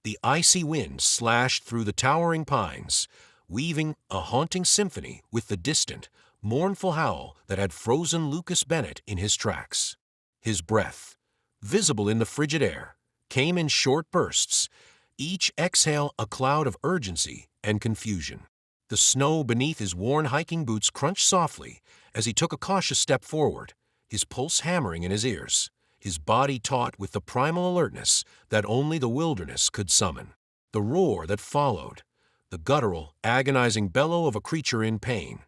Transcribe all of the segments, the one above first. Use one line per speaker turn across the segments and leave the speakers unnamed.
The icy wind slashed through the towering pines, weaving a haunting symphony with the distant, mournful howl that had frozen Lucas Bennett in his tracks. His breath, visible in the frigid air, came in short bursts, each exhale a cloud of urgency and confusion. The snow beneath his worn hiking boots crunched softly as he took a cautious step forward, his pulse hammering in his ears, his body taut with the primal alertness that only the wilderness could summon. The roar that followed, the guttural, agonizing bellow of a creature in pain,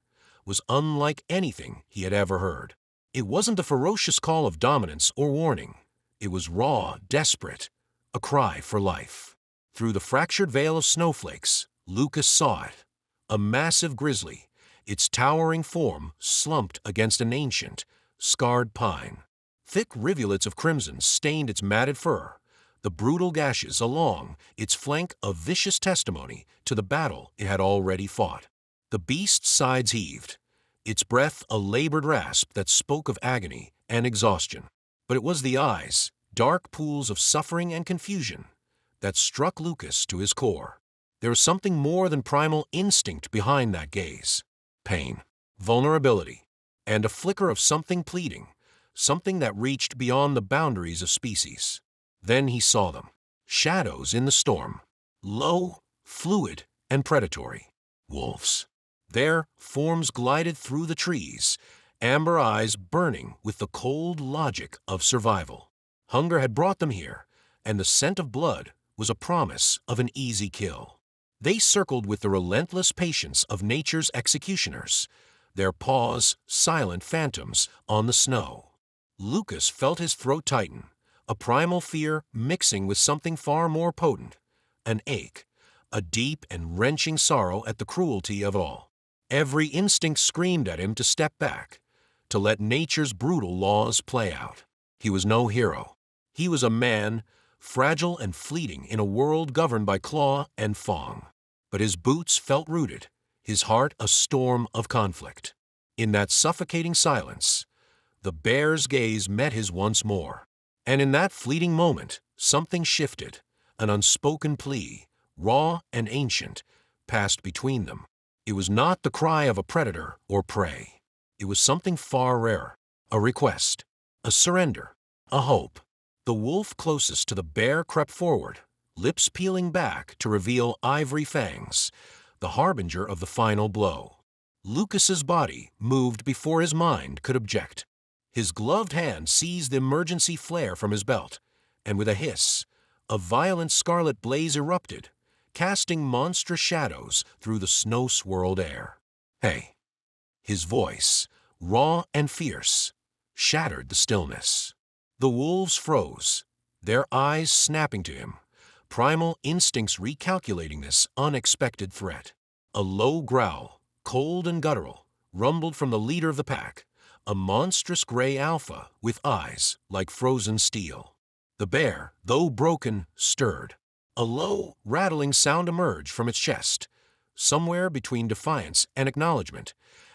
was unlike anything he had ever heard. It wasn't the ferocious call of dominance or warning. It was raw, desperate, a cry for life. Through the fractured veil of snowflakes, Lucas saw it. A massive grizzly, its towering form slumped against an ancient, scarred pine. Thick rivulets of crimson stained its matted fur, the brutal gashes along its flank a vicious testimony to the battle it had already fought. The beast's sides heaved, its breath a labored rasp that spoke of agony and exhaustion. But it was the eyes, dark pools of suffering and confusion, that struck Lucas to his core. There was something more than primal instinct behind that gaze. Pain, vulnerability, and a flicker of something pleading, something that reached beyond the boundaries of species. Then he saw them, shadows in the storm, low, fluid, and predatory. Wolves. Their forms glided through the trees, amber eyes burning with the cold logic of survival. Hunger had brought them here, and the scent of blood was a promise of an easy kill. They circled with the relentless patience of nature's executioners, their paws silent phantoms on the snow. Lucas felt his throat tighten, a primal fear mixing with something far more potent, an ache, a deep and wrenching sorrow at the cruelty of all. Every instinct screamed at him to step back, to let nature's brutal laws play out. He was no hero. He was a man, fragile and fleeting in a world governed by claw and fang. But his boots felt rooted, his heart a storm of conflict. In that suffocating silence, the bear's gaze met his once more. And in that fleeting moment, something shifted. An unspoken plea, raw and ancient, passed between them. It was not the cry of a predator or prey. It was something far rarer, a request, a surrender, a hope. The wolf closest to the bear crept forward, lips peeling back to reveal ivory fangs, the harbinger of the final blow. Lucas's body moved before his mind could object. His gloved hand seized the emergency flare from his belt, and with a hiss, a violent scarlet blaze erupted, casting monstrous shadows through the snow-swirled air. "Hey!" His voice, raw and fierce, shattered the stillness. The wolves froze, their eyes snapping to him, primal instincts recalculating this unexpected threat. A low growl, cold and guttural, rumbled from the leader of the pack, a monstrous gray alpha with eyes like frozen steel. The bear, though broken, stirred. A low, rattling sound emerged from its chest, somewhere between defiance and acknowledgement,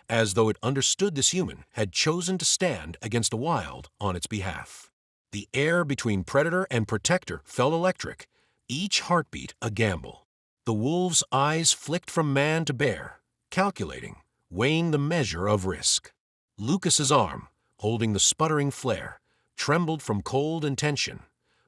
as though it understood this human had chosen to stand against the wild on its behalf. The air between predator and protector felt electric, each heartbeat a gamble. The wolf's eyes flicked from man to bear, calculating, weighing the measure of risk. Lucas's arm, holding the sputtering flare, trembled from cold and tension,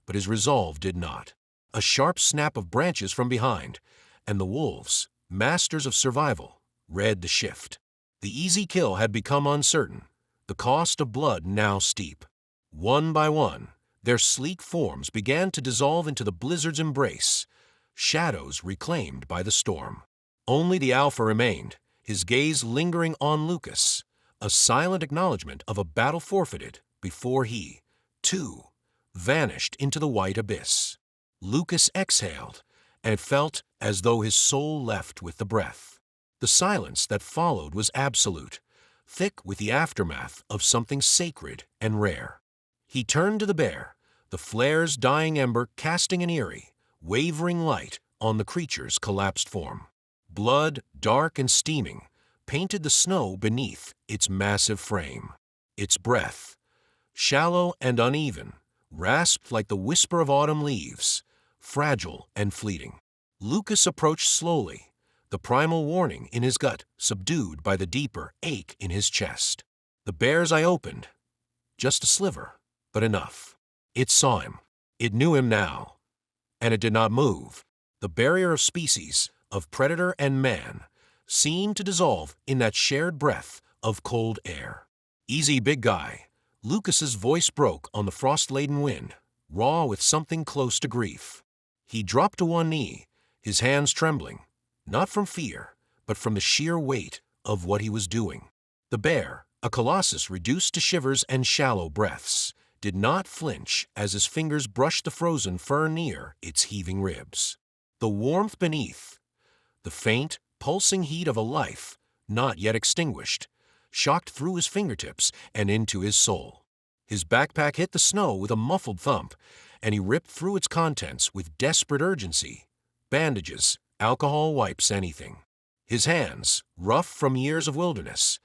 but his resolve did not. A sharp snap of branches from behind, and the wolves, masters of survival, read the shift. The easy kill had become uncertain, the cost of blood now steep. One by one, their sleek forms began to dissolve into the blizzard's embrace, shadows reclaimed by the storm. Only the alpha remained, his gaze lingering on Lucas, a silent acknowledgement of a battle forfeited before he, too, vanished into the white abyss. Lucas exhaled, and it felt as though his soul left with the breath. The silence that followed was absolute, thick with the aftermath of something sacred and rare. He turned to the bear, the flare's dying ember casting an eerie, wavering light on the creature's collapsed form. Blood, dark and steaming, painted the snow beneath its massive frame. Its breath, shallow and uneven, rasped like the whisper of autumn leaves, fragile and fleeting. Lucas approached slowly, the primal warning in his gut subdued by the deeper ache in his chest. The bear's eye opened. Just a sliver, but enough. It saw him. It knew him now. And it did not move. The barrier of species, of predator and man, seemed to dissolve in that shared breath of cold air. "Easy, big guy." Lucas's voice broke on the frost-laden wind, raw with something close to grief. He dropped to one knee, his hands trembling, not from fear, but from the sheer weight of what he was doing. The bear, a colossus reduced to shivers and shallow breaths, did not flinch as his fingers brushed the frozen fur near its heaving ribs. The warmth beneath, the faint, pulsing heat of a life not yet extinguished, shocked through his fingertips and into his soul. His backpack hit the snow with a muffled thump, and he ripped through its contents with desperate urgency. Bandages, alcohol wipes, anything. His hands, rough from years of wilderness,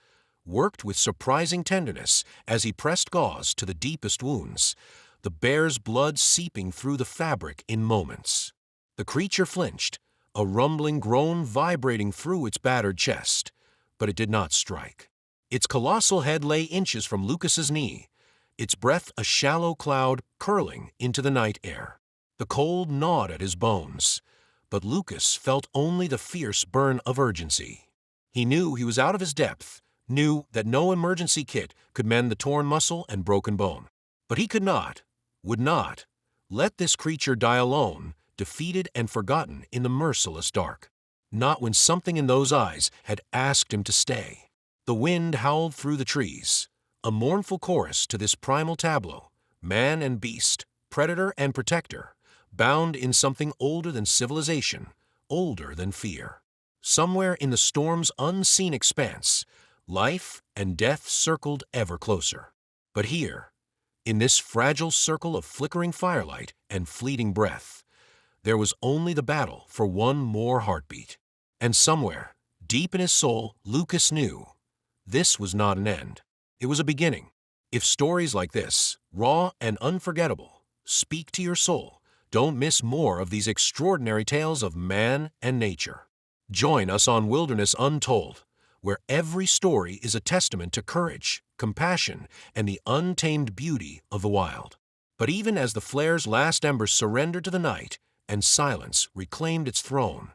worked with surprising tenderness as he pressed gauze to the deepest wounds, the bear's blood seeping through the fabric in moments. The creature flinched, a rumbling groan vibrating through its battered chest, but it did not strike. Its colossal head lay inches from Lucas's knee, its breath a shallow cloud curling into the night air. The cold gnawed at his bones, but Lucas felt only the fierce burn of urgency. He knew he was out of his depth, knew that no emergency kit could mend the torn muscle and broken bone. But he could not, would not, let this creature die alone, defeated and forgotten in the merciless dark. Not when something in those eyes had asked him to stay. The wind howled through the trees, a mournful chorus to this primal tableau, man and beast, predator and protector, bound in something older than civilization, older than fear. Somewhere in the storm's unseen expanse, life and death circled ever closer. But here, in this fragile circle of flickering firelight and fleeting breath, there was only the battle for one more heartbeat. And somewhere, deep in his soul, Lucas knew this was not an end. It was a beginning. If stories like this, raw and unforgettable, speak to your soul, don't miss more of these extraordinary tales of man and nature. Join us on Wilderness Untold, where every story is a testament to courage, compassion, and the untamed beauty of the wild. But even as the flare's last embers surrendered to the night and silence reclaimed its throne,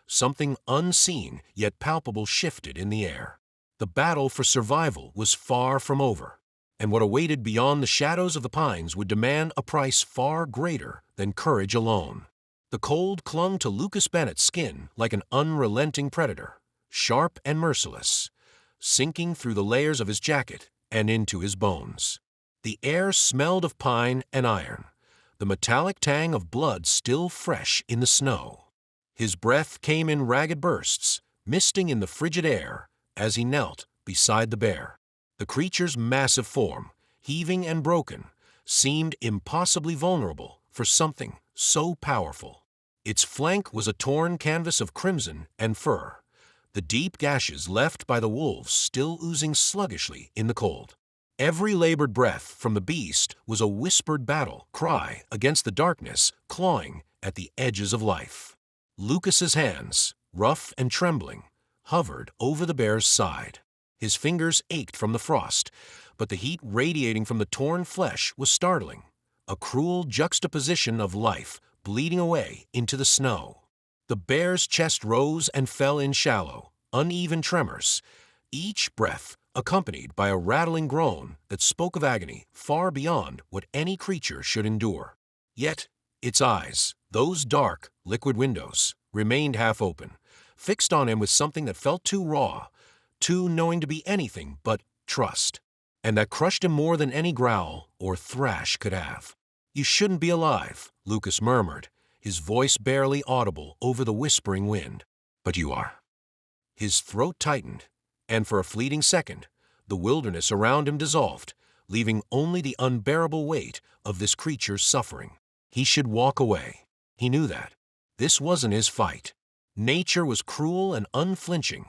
something unseen yet palpable shifted in the air. The battle for survival was far from over, and what awaited beyond the shadows of the pines would demand a price far greater than courage alone. The cold clung to Lucas Bennett's skin like an unrelenting predator, sharp and merciless, sinking through the layers of his jacket and into his bones. The air smelled of pine and iron, the metallic tang of blood still fresh in the snow. His breath came in ragged bursts, misting in the frigid air as he knelt beside the bear. The creature's massive form, heaving and broken, seemed impossibly vulnerable for something so powerful. Its flank was a torn canvas of crimson and fur, the deep gashes left by the wolves still oozing sluggishly in the cold. Every labored breath from the beast was a whispered battle cry against the darkness clawing at the edges of life. Lucas's hands, rough and trembling, hovered over the bear's side. His fingers ached from the frost, but the heat radiating from the torn flesh was startling, a cruel juxtaposition of life bleeding away into the snow. The bear's chest rose and fell in shallow, uneven tremors, each breath accompanied by a rattling groan that spoke of agony far beyond what any creature should endure. Yet its eyes, those dark, liquid windows, remained half open, fixed on him with something that felt too raw, too knowing to be anything but trust, and that crushed him more than any growl or thrash could have. "You shouldn't be alive," Lucas murmured, his voice barely audible over the whispering wind. "But you are." His throat tightened, and for a fleeting second, the wilderness around him dissolved, leaving only the unbearable weight of this creature's suffering. He should walk away. He knew that. This wasn't his fight. Nature was cruel and unflinching,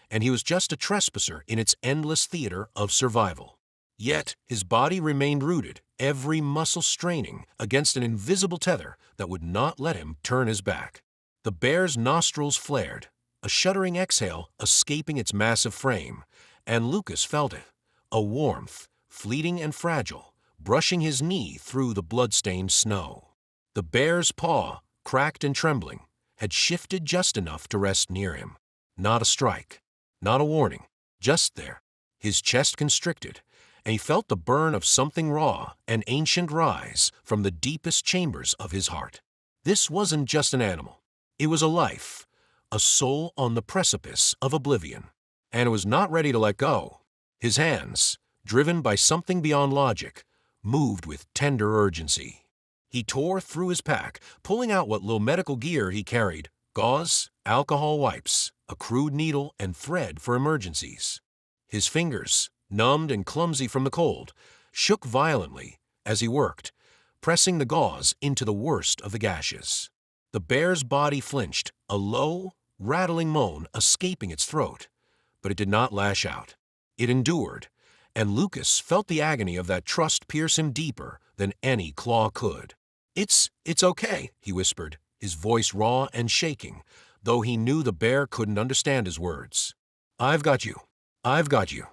and he was just a trespasser in its endless theater of survival. Yet his body remained rooted, every muscle straining against an invisible tether that would not let him turn his back. The bear's nostrils flared, a shuddering exhale escaping its massive frame, and Lucas felt it, a warmth, fleeting and fragile, brushing his knee through the blood-stained snow. The bear's paw, cracked and trembling, had shifted just enough to rest near him. Not a strike, not a warning, just there, his chest constricted, and he felt the burn of something raw and ancient rise from the deepest chambers of his heart. This wasn't just an animal. It was a life, a soul on the precipice of oblivion, and it was not ready to let go. His hands, driven by something beyond logic, moved with tender urgency. He tore through his pack, pulling out what little medical gear he carried: gauze, alcohol wipes, a crude needle, and thread for emergencies. His fingers, numbed and clumsy from the cold, shook violently as he worked, pressing the gauze into the worst of the gashes. The bear's body flinched, a low, rattling moan escaping its throat, but it did not lash out. It endured, and Lucas felt the agony of that trust pierce him deeper than any claw could. It's okay," he whispered, his voice raw and shaking, though he knew the bear couldn't understand his words. "I've got you. I've got you."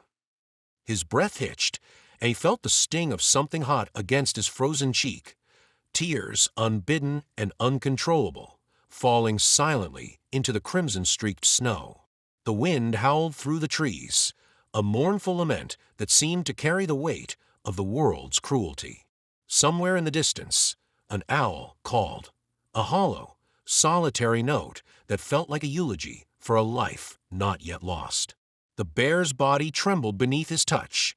His breath hitched, and he felt the sting of something hot against his frozen cheek. Tears, unbidden and uncontrollable, falling silently into the crimson-streaked snow. The wind howled through the trees, a mournful lament that seemed to carry the weight of the world's cruelty. Somewhere in the distance, an owl called, a hollow, solitary note that felt like a eulogy for a life not yet lost. The bear's body trembled beneath his touch,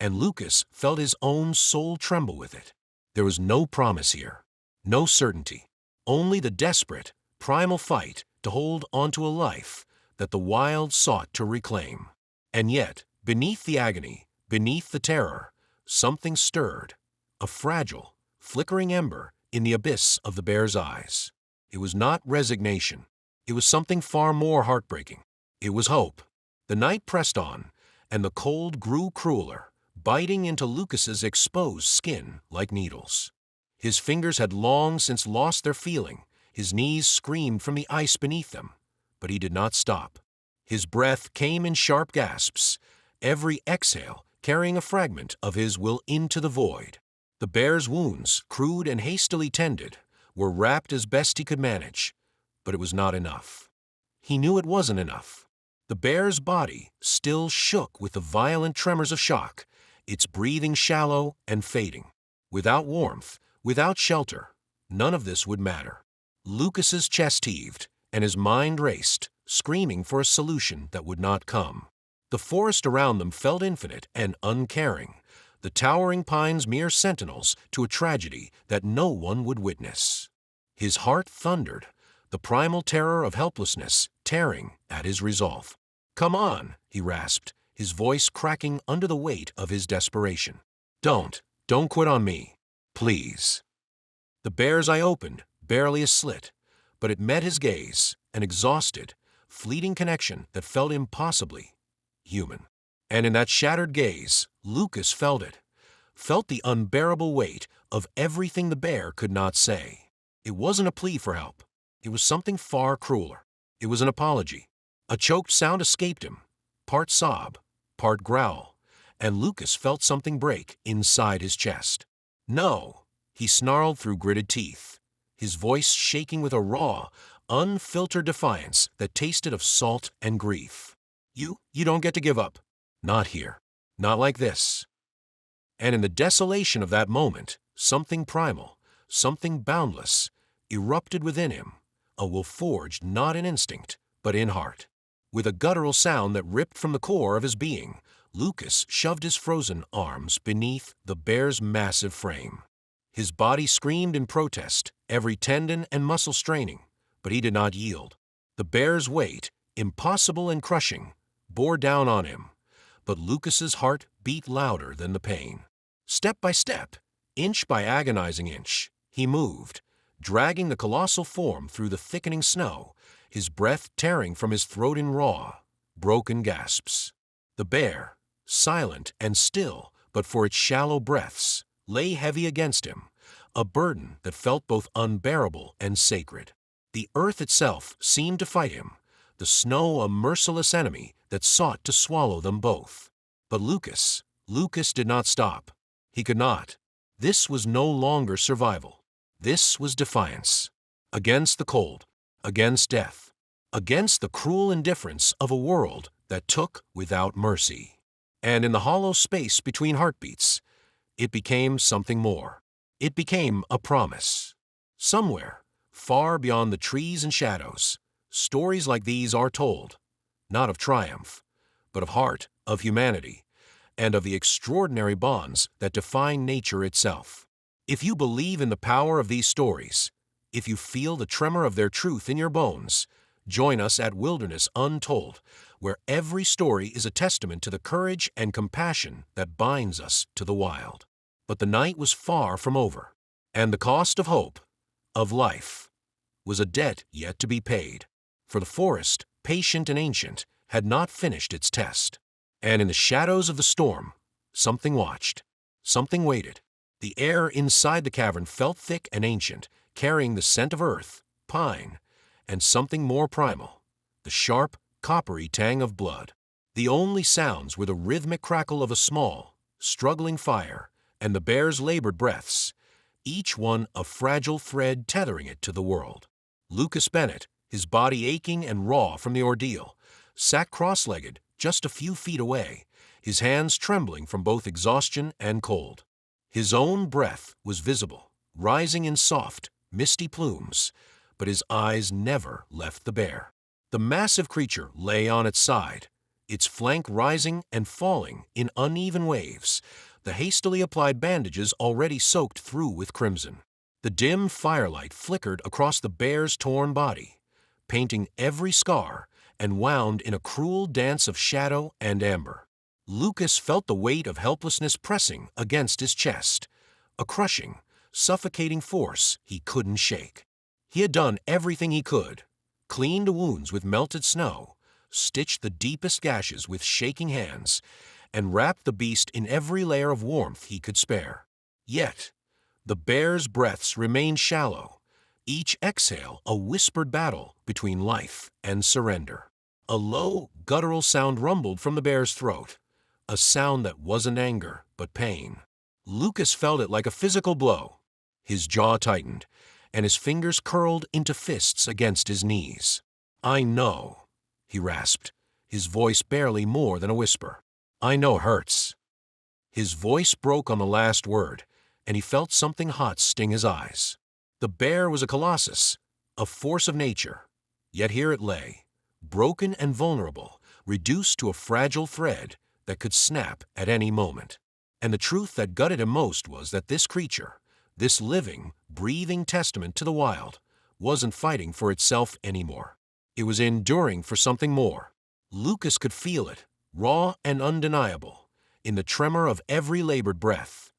and Lucas felt his own soul tremble with it. There was no promise here, no certainty, only the desperate, primal fight to hold onto a life that the wild sought to reclaim. And yet, beneath the agony, beneath the terror, something stirred, a fragile, flickering ember in the abyss of the bear's eyes. It was not resignation. It was something far more heartbreaking. It was hope. The night pressed on, and the cold grew crueler, biting into Lucas's exposed skin like needles. His fingers had long since lost their feeling, his knees screamed from the ice beneath them, but he did not stop. His breath came in sharp gasps, every exhale carrying a fragment of his will into the void. The bear's wounds, crude and hastily tended, were wrapped as best he could manage, but it was not enough. He knew it wasn't enough. The bear's body still shook with the violent tremors of shock, its breathing shallow and fading. Without warmth, without shelter, none of this would matter. Lucas's chest heaved, and his mind raced, screaming for a solution that would not come. The forest around them felt infinite and uncaring, the towering pines mere sentinels to a tragedy that no one would witness. His heart thundered, the primal terror of helplessness tearing at his resolve. "Come on," he rasped, his voice cracking under the weight of his desperation. Don't quit on me, please." The bear's eye opened, barely a slit, but it met his gaze, an exhausted, fleeting connection that felt impossibly human. And in that shattered gaze, Lucas felt it, felt the unbearable weight of everything the bear could not say. It wasn't a plea for help. It was something far crueler. It was an apology. A choked sound escaped him, part sob, part growl, and Lucas felt something break inside his chest. "No," he snarled through gritted teeth, his voice shaking with a raw, unfiltered defiance that tasted of salt and grief. You don't get to give up. Not here. Not like this." And in the desolation of that moment, something primal, something boundless, erupted within him, a will forged not in instinct, but in heart. With a guttural sound that ripped from the core of his being, Lucas shoved his frozen arms beneath the bear's massive frame. His body screamed in protest, every tendon and muscle straining, but he did not yield. The bear's weight, impossible and crushing, bore down on him, but Lucas's heart beat louder than the pain. Step by step, inch by agonizing inch, he moved, dragging the colossal form through the thickening snow, his breath tearing from his throat in raw, broken gasps. The bear, silent and still, but for its shallow breaths, lay heavy against him, a burden that felt both unbearable and sacred. The earth itself seemed to fight him, the snow a merciless enemy that sought to swallow them both. But Lucas did not stop. He could not. This was no longer survival. This was defiance. Against the cold, against death, against the cruel indifference of a world that took without mercy. And in the hollow space between heartbeats, it became something more. It became a promise. Somewhere, far beyond the trees and shadows, stories like these are told, not of triumph, but of heart, of humanity, and of the extraordinary bonds that define nature itself. If you believe in the power of these stories, if you feel the tremor of their truth in your bones, join us at Wilderness Untold, where every story is a testament to the courage and compassion that binds us to the wild. But the night was far from over, and the cost of hope, of life, was a debt yet to be paid. For the forest, patient and ancient, had not finished its test. And in the shadows of the storm, something watched, something waited. The air inside the cavern felt thick and ancient, carrying the scent of earth, pine, and something more primal, the sharp, coppery tang of blood. The only sounds were the rhythmic crackle of a small, struggling fire, and the bear's labored breaths, each one a fragile thread tethering it to the world. Lucas Bennett, his body aching and raw from the ordeal, sat cross-legged just a few feet away, his hands trembling from both exhaustion and cold. His own breath was visible, rising in soft, misty plumes, but his eyes never left the bear. The massive creature lay on its side, its flank rising and falling in uneven waves, the hastily applied bandages already soaked through with crimson. The dim firelight flickered across the bear's torn body, painting every scar and wound in a cruel dance of shadow and amber. Lucas felt the weight of helplessness pressing against his chest, a crushing, suffocating force he couldn't shake. He had done everything he could, cleaned the wounds with melted snow, stitched the deepest gashes with shaking hands, and wrapped the beast in every layer of warmth he could spare. Yet, the bear's breaths remained shallow, each exhale a whispered battle between life and surrender. A low, guttural sound rumbled from the bear's throat, a sound that wasn't anger but pain. Lucas felt it like a physical blow. His jaw tightened, and his fingers curled into fists against his knees. "I know," he rasped, his voice barely more than a whisper. "I know it hurts." His voice broke on the last word, and he felt something hot sting his eyes. The bear was a colossus, a force of nature, yet here it lay, broken and vulnerable, reduced to a fragile thread that could snap at any moment. And the truth that gutted him most was that this creature, this living, breathing testament to the wild, wasn't fighting for itself anymore. It was enduring for something more. Lucas could feel it, raw and undeniable, in the tremor of every labored breath.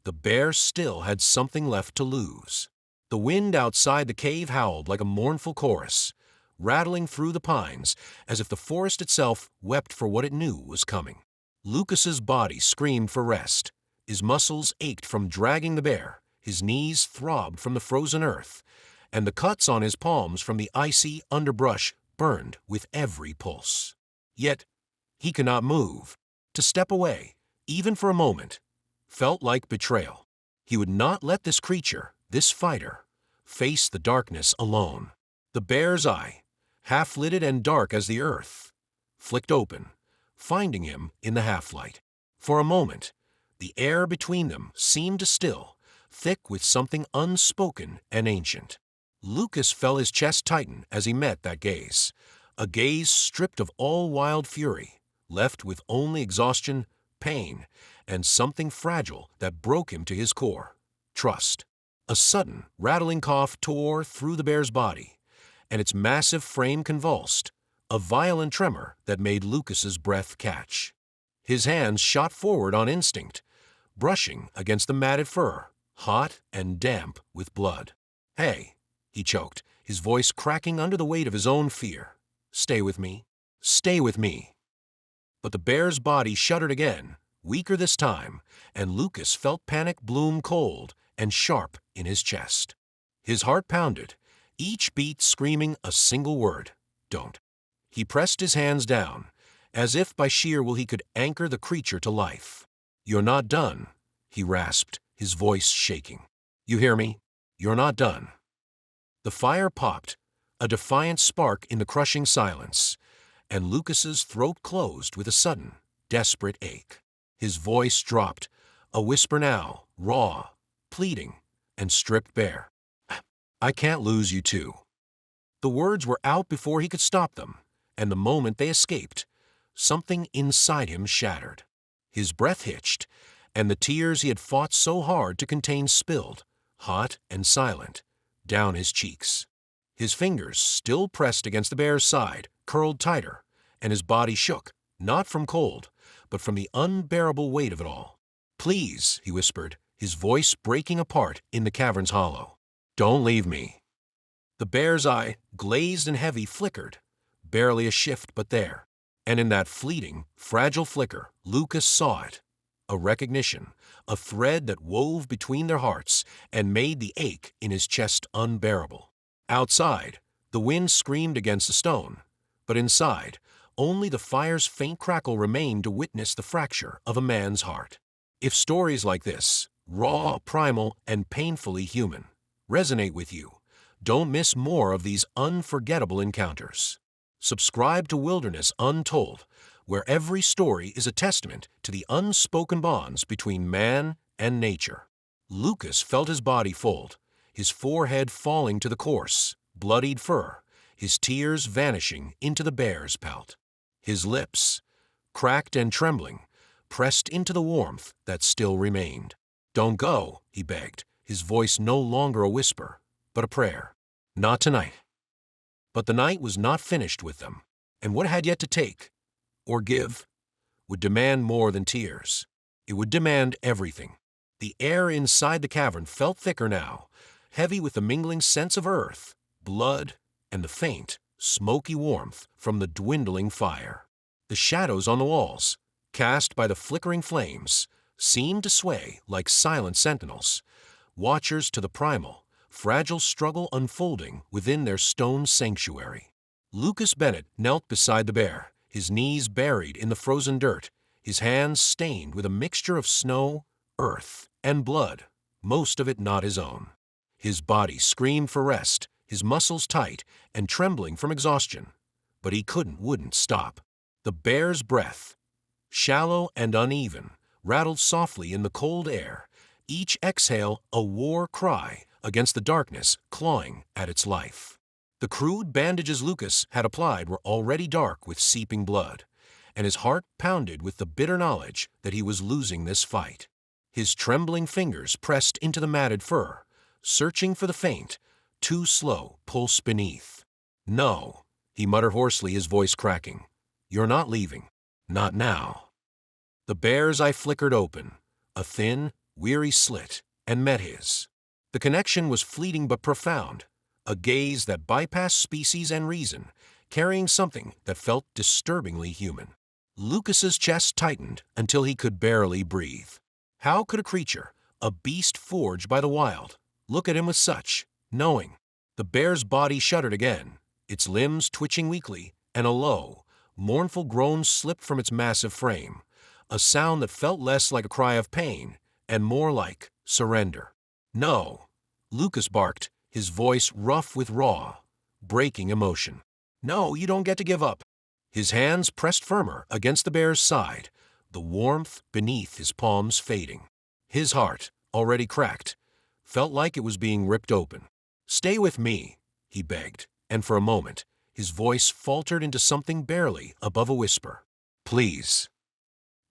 The bear still had something left to lose. The wind outside the cave howled like a mournful chorus, rattling through the pines as if the forest itself wept for what it knew was coming. Lucas's body screamed for rest. His muscles ached from dragging the bear, his knees throbbed from the frozen earth, and the cuts on his palms from the icy underbrush burned with every pulse. Yet he could not move. To step away, even for a moment, felt like betrayal. He would not let this creature, this fighter, face the darkness alone. The bear's eye, half-lidded and dark as the earth, flicked open, finding him in the half-light. For a moment, the air between them seemed to still, thick with something unspoken and ancient. Lucas felt his chest tighten as he met that gaze, a gaze stripped of all wild fury, left with only exhaustion, pain, and something fragile that broke him to his core, trust. A sudden, rattling cough tore through the bear's body, and its massive frame convulsed, a violent tremor that made Lucas's breath catch. His hands shot forward on instinct, brushing against the matted fur, hot and damp with blood. "Hey," he choked, his voice cracking under the weight of his own fear. "Stay with me. Stay with me." But the bear's body shuddered again, weaker this time, and Lucas felt panic bloom cold and sharp in his chest. His heart pounded, each beat screaming a single word: don't. He pressed his hands down, as if by sheer will he could anchor the creature to life. "You're not done," he rasped, his voice shaking. "You hear me? You're not done." The fire popped, a defiant spark in the crushing silence, and Lucas's throat closed with a sudden, desperate ache. His voice dropped, a whisper now, raw, pleading, and stripped bare. "I can't lose you too." The words were out before he could stop them, and the moment they escaped, something inside him shattered. His breath hitched, and the tears he had fought so hard to contain spilled, hot and silent, down his cheeks. His fingers, still pressed against the bear's side, curled tighter, and his body shook, not from cold, but from the unbearable weight of it all. "Please," he whispered, his voice breaking apart in the cavern's hollow. "Don't leave me." The bear's eye, glazed and heavy, flickered, barely a shift but there, and in that fleeting, fragile flicker, Lucas saw it. A recognition, a thread that wove between their hearts and made the ache in his chest unbearable. Outside, the wind screamed against the stone, but inside, only the fire's faint crackle remained to witness the fracture of a man's heart. If stories like this, raw, primal, and painfully human, resonate with you, don't miss more of these unforgettable encounters. Subscribe to Wilderness Untold, where every story is a testament to the unspoken bonds between man and nature. Lucas felt his body fold, his forehead falling to the coarse, bloodied fur, his tears vanishing into the bear's pelt. His lips, cracked and trembling, pressed into the warmth that still remained. "Don't go," he begged, his voice no longer a whisper, but a prayer. "Not tonight." But the night was not finished with them, and what had yet to take, or give, would demand more than tears. It would demand everything. The air inside the cavern felt thicker now, heavy with the mingling scents of earth, blood, and the faint, smoky warmth from the dwindling fire. The shadows on the walls, cast by the flickering flames, seemed to sway like silent sentinels, watchers to the primal, fragile struggle unfolding within their stone sanctuary. Lucas Bennett knelt beside the bear, his knees buried in the frozen dirt, his hands stained with a mixture of snow, earth, and blood, most of it not his own. His body screamed for rest, his muscles tight and trembling from exhaustion, but he wouldn't stop. The bear's breath, shallow and uneven, rattled softly in the cold air, each exhale a war cry against the darkness clawing at its life. The crude bandages Lucas had applied were already dark with seeping blood, and his heart pounded with the bitter knowledge that he was losing this fight. His trembling fingers pressed into the matted fur, searching for the faint, too slow pulse beneath. "No," he muttered hoarsely, his voice cracking. "You're not leaving. Not now." The bear's eye flickered open, a thin, weary slit, and met his. The connection was fleeting but profound, a gaze that bypassed species and reason, carrying something that felt disturbingly human. Lucas's chest tightened until he could barely breathe. How could a creature, a beast forged by the wild, look at him with such, knowing? The bear's body shuddered again, its limbs twitching weakly, and a low, mournful groan slipped from its massive frame, a sound that felt less like a cry of pain and more like surrender. "No," Lucas barked, his voice rough with raw, breaking emotion. "No, you don't get to give up." His hands pressed firmer against the bear's side, the warmth beneath his palms fading. His heart, already cracked, felt like it was being ripped open. "Stay with me," he begged, and for a moment, his voice faltered into something barely above a whisper. "Please."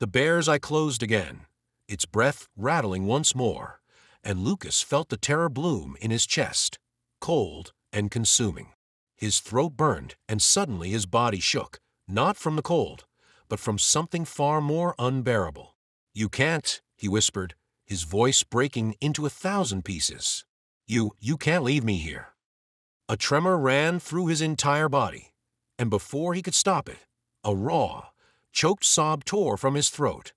The bear's eye closed again, its breath rattling once more, and Lucas felt the terror bloom in his chest, cold and consuming. His throat burned, and suddenly his body shook, not from the cold, but from something far more unbearable. "You can't," he whispered, his voice breaking into 1,000 pieces. You can't leave me here." A tremor ran through his entire body, and before he could stop it, a raw, choked sob tore from his throat,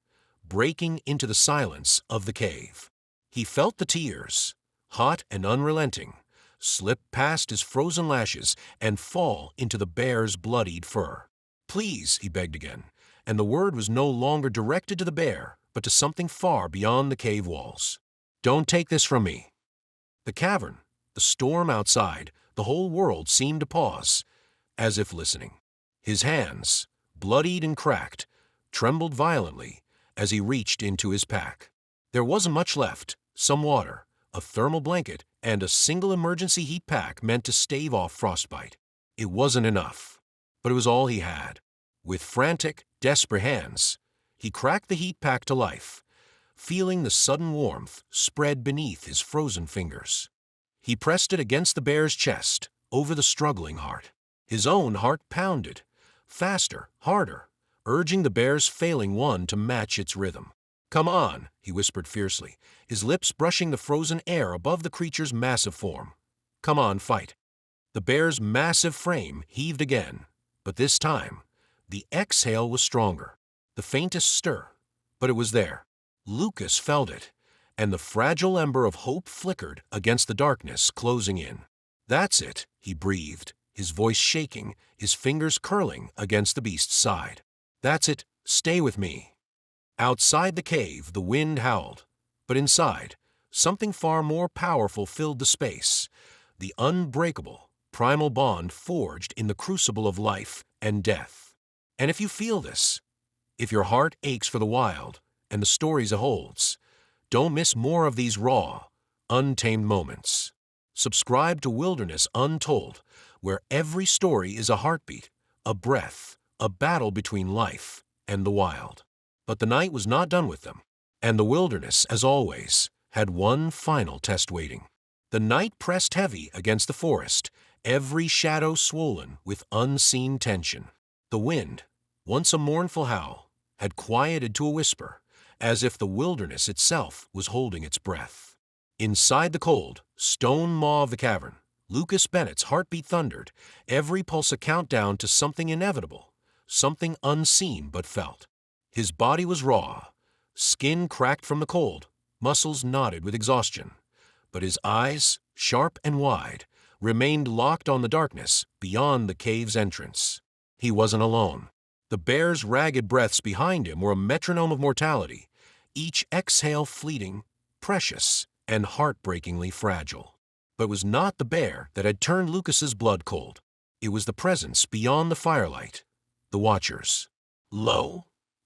breaking into the silence of the cave. He felt the tears, hot and unrelenting, slip past his frozen lashes and fall into the bear's bloodied fur. "Please," he begged again, and the word was no longer directed to the bear, but to something far beyond the cave walls. "Don't take this from me." The cavern, the storm outside, the whole world seemed to pause, as if listening. His hands, bloodied and cracked, trembled violently as he reached into his pack. There wasn't much left: some water, a thermal blanket, and a single emergency heat pack meant to stave off frostbite. It wasn't enough, but it was all he had. With frantic, desperate hands, he cracked the heat pack to life, feeling the sudden warmth spread beneath his frozen fingers. He pressed it against the bear's chest, over the struggling heart. His own heart pounded, faster, harder, urging the bear's failing one to match its rhythm. "Come on," he whispered fiercely, his lips brushing the frozen air above the creature's massive form. "Come on, fight." The bear's massive frame heaved again, but this time, the exhale was stronger. The faintest stir, but it was there. Lucas felt it, and the fragile ember of hope flickered against the darkness closing in. "That's it," he breathed, his voice shaking, his fingers curling against the beast's side. "That's it, stay with me." Outside the cave, the wind howled, but inside, something far more powerful filled the space, the unbreakable, primal bond forged in the crucible of life and death. And if you feel this, if your heart aches for the wild and the stories it holds, don't miss more of these raw, untamed moments. Subscribe to Wilderness Untold, where every story is a heartbeat, a breath, a battle between life and the wild. But the night was not done with them, and the wilderness, as always, had one final test waiting. The night pressed heavy against the forest, every shadow swollen with unseen tension. The wind, once a mournful howl, had quieted to a whisper, as if the wilderness itself was holding its breath. Inside the cold, stone maw of the cavern, Lucas Bennett's heartbeat thundered, every pulse a countdown to something inevitable, something unseen but felt. His body was raw, skin cracked from the cold, muscles knotted with exhaustion, but his eyes, sharp and wide, remained locked on the darkness beyond the cave's entrance. He wasn't alone. The bear's ragged breaths behind him were a metronome of mortality, each exhale fleeting, precious, and heartbreakingly fragile. But it was not the bear that had turned Lucas's blood cold. It was the presence beyond the firelight, the watchers. Lo,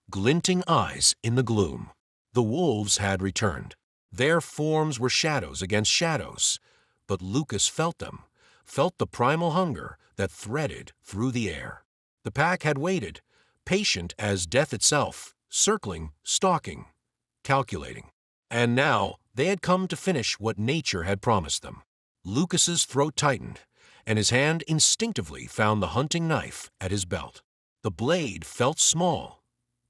glinting eyes in the gloom. The wolves had returned. Their forms were shadows against shadows, but Lucas felt them, felt the primal hunger that threaded through the air. The pack had waited, patient as death itself, circling, stalking, calculating. And now they had come to finish what nature had promised them. Lucas's throat tightened, and his hand instinctively found the hunting knife at his belt. The blade felt small,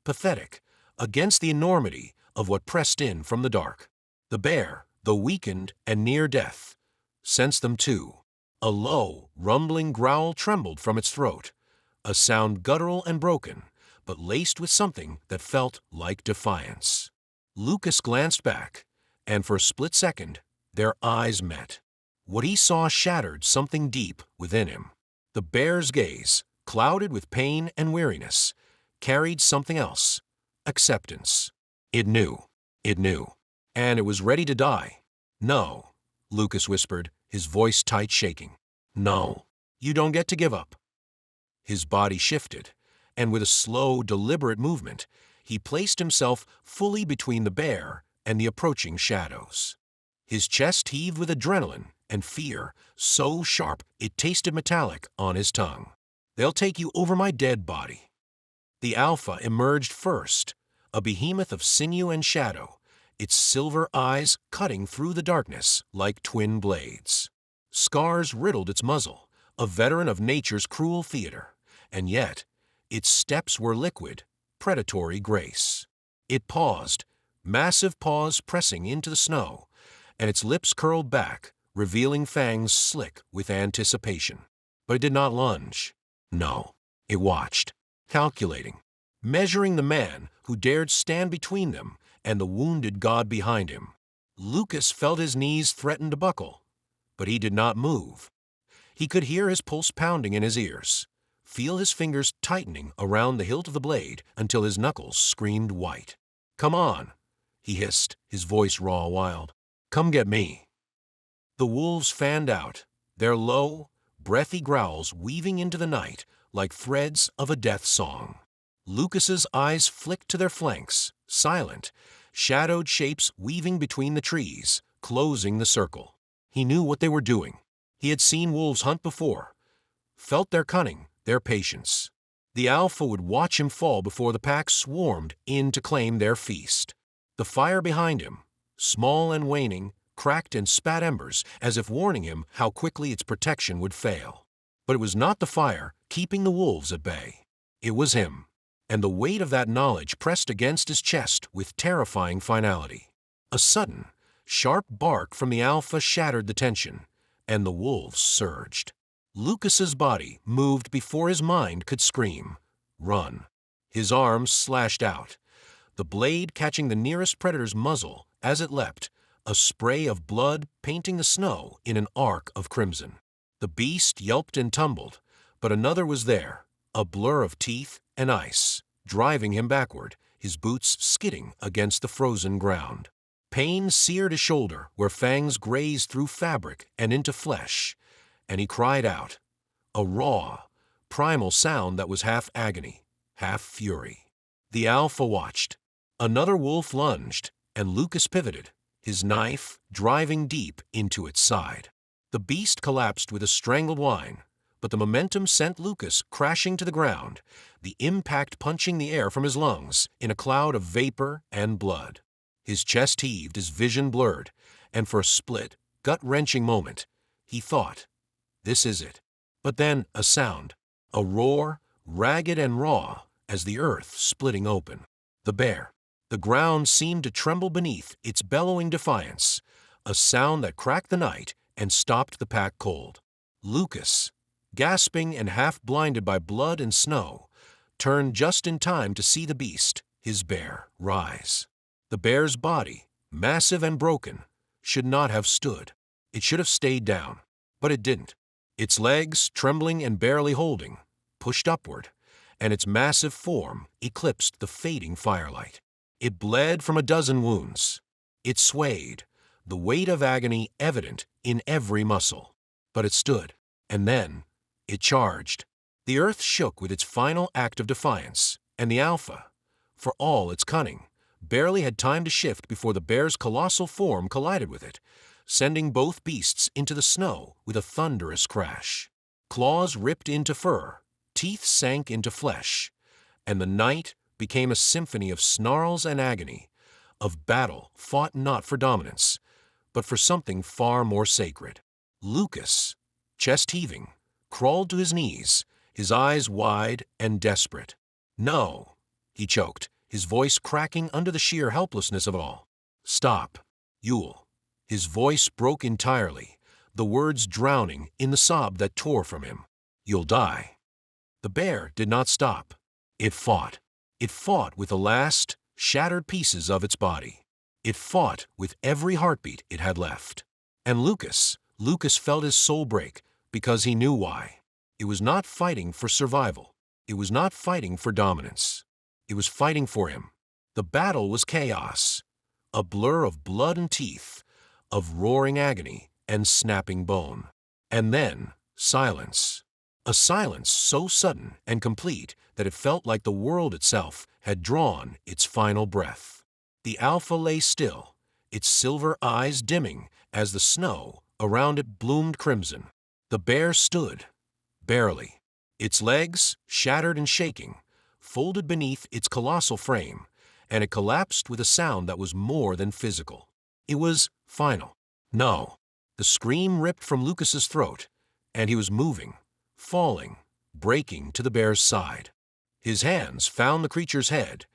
pathetic, against the enormity of what pressed in from the dark. The bear, though weakened and near death, sensed them too. A low, rumbling growl trembled from its throat, a sound guttural and broken, but laced with something that felt like defiance. Lucas glanced back, and for a split second, their eyes met. What he saw shattered something deep within him. The bear's gaze, clouded with pain and weariness, carried something else: acceptance. It knew, and it was ready to die. "No," Lucas whispered, his voice tight shaking. "No, you don't get to give up." His body shifted, and with a slow, deliberate movement, he placed himself fully between the bear and the approaching shadows. His chest heaved with adrenaline and fear, so sharp it tasted metallic on his tongue. "They'll take you over my dead body." The alpha emerged first, a behemoth of sinew and shadow, its silver eyes cutting through the darkness like twin blades. Scars riddled its muzzle, a veteran of nature's cruel theater, and yet its steps were liquid, predatory grace. It paused, massive paws pressing into the snow, and its lips curled back, revealing fangs slick with anticipation. But it did not lunge. No, it watched, calculating, measuring the man who dared stand between them and the wounded god behind him. Lucas felt his knees threaten to buckle, but he did not move. He could hear his pulse pounding in his ears, feel his fingers tightening around the hilt of the blade until his knuckles screamed white. "Come on," he hissed, his voice raw wild. "Come get me." The wolves fanned out, their low, breathy growls weaving into the night like threads of a death song. Lucas's eyes flicked to their flanks, silent, shadowed shapes weaving between the trees, closing the circle. He knew what they were doing. He had seen wolves hunt before, felt their cunning, their patience. The alpha would watch him fall before the pack swarmed in to claim their feast. The fire behind him, small and waning, cracked and spat embers as if warning him how quickly its protection would fail. But it was not the fire keeping the wolves at bay. It was him, and the weight of that knowledge pressed against his chest with terrifying finality. A sudden, sharp bark from the alpha shattered the tension, and the wolves surged. Lucas's body moved before his mind could scream, "Run." His arms slashed out, the blade catching the nearest predator's muzzle as it leapt, a spray of blood painting the snow in an arc of crimson. The beast yelped and tumbled, but another was there, a blur of teeth and ice, driving him backward, his boots skidding against the frozen ground. Pain seared his shoulder where fangs grazed through fabric and into flesh, and he cried out, a raw, primal sound that was half agony, half fury. The alpha watched. Another wolf lunged, and Lucas pivoted, his knife driving deep into its side. The beast collapsed with a strangled whine, but the momentum sent Lucas crashing to the ground, the impact punching the air from his lungs in a cloud of vapor and blood. His chest heaved, his vision blurred, and for a split, gut-wrenching moment, he thought, this is it. But then a sound, a roar, ragged and raw, as the earth splitting open. The bear. The ground seemed to tremble beneath its bellowing defiance, a sound that cracked the night and stopped the pack cold. Lucas, gasping and half-blinded by blood and snow, turned just in time to see the beast, his bear, rise. The bear's body, massive and broken, should not have stood. It should have stayed down, but it didn't. Its legs, trembling and barely holding, pushed upward, and its massive form eclipsed the fading firelight. It bled from a dozen wounds. It swayed, the weight of agony evident in every muscle. But it stood, and then it charged. The earth shook with its final act of defiance, and the alpha, for all its cunning, barely had time to shift before the bear's colossal form collided with it, sending both beasts into the snow with a thunderous crash. Claws ripped into fur, teeth sank into flesh, and the night became a symphony of snarls and agony, of battle fought not for dominance, but for something far more sacred. Lucas, chest heaving, crawled to his knees, his eyes wide and desperate. "No," he choked, his voice cracking under the sheer helplessness of it all. "Stop, Yule." His voice broke entirely, the words drowning in the sob that tore from him. "You'll die." The bear did not stop. It fought. It fought with the last, shattered pieces of its body. It fought with every heartbeat it had left. And Lucas felt his soul break because he knew why. It was not fighting for survival. It was not fighting for dominance. It was fighting for him. The battle was chaos, a blur of blood and teeth, of roaring agony and snapping bone. And then silence. A silence so sudden and complete that it felt like the world itself had drawn its final breath. The alpha lay still, its silver eyes dimming as the snow around it bloomed crimson. The bear stood, barely, its legs, shattered and shaking, folded beneath its colossal frame, and it collapsed with a sound that was more than physical. It was final. No. The scream ripped from Lucas's throat, and he was moving, falling, breaking to the bear's side. His hands found the creature's head,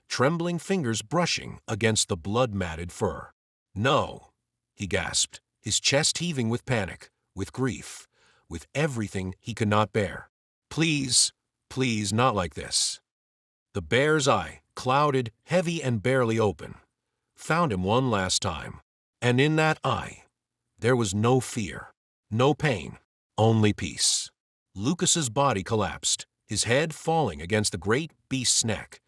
trembling fingers brushing against the blood-matted fur. "No," he gasped, his chest heaving with panic, with grief, with everything he could not bear. "Please, please, not like this." The bear's eye, clouded, heavy, and barely open, found him one last time. And in that eye, there was no fear, no pain, only peace. Lucas's body collapsed, his head falling against the great beast's neck,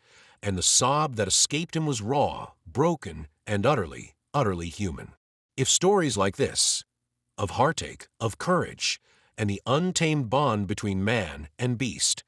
and the sob that escaped him was raw, broken, and utterly, utterly human. If stories like this, of heartache, of courage, and the untamed bond between man and beast,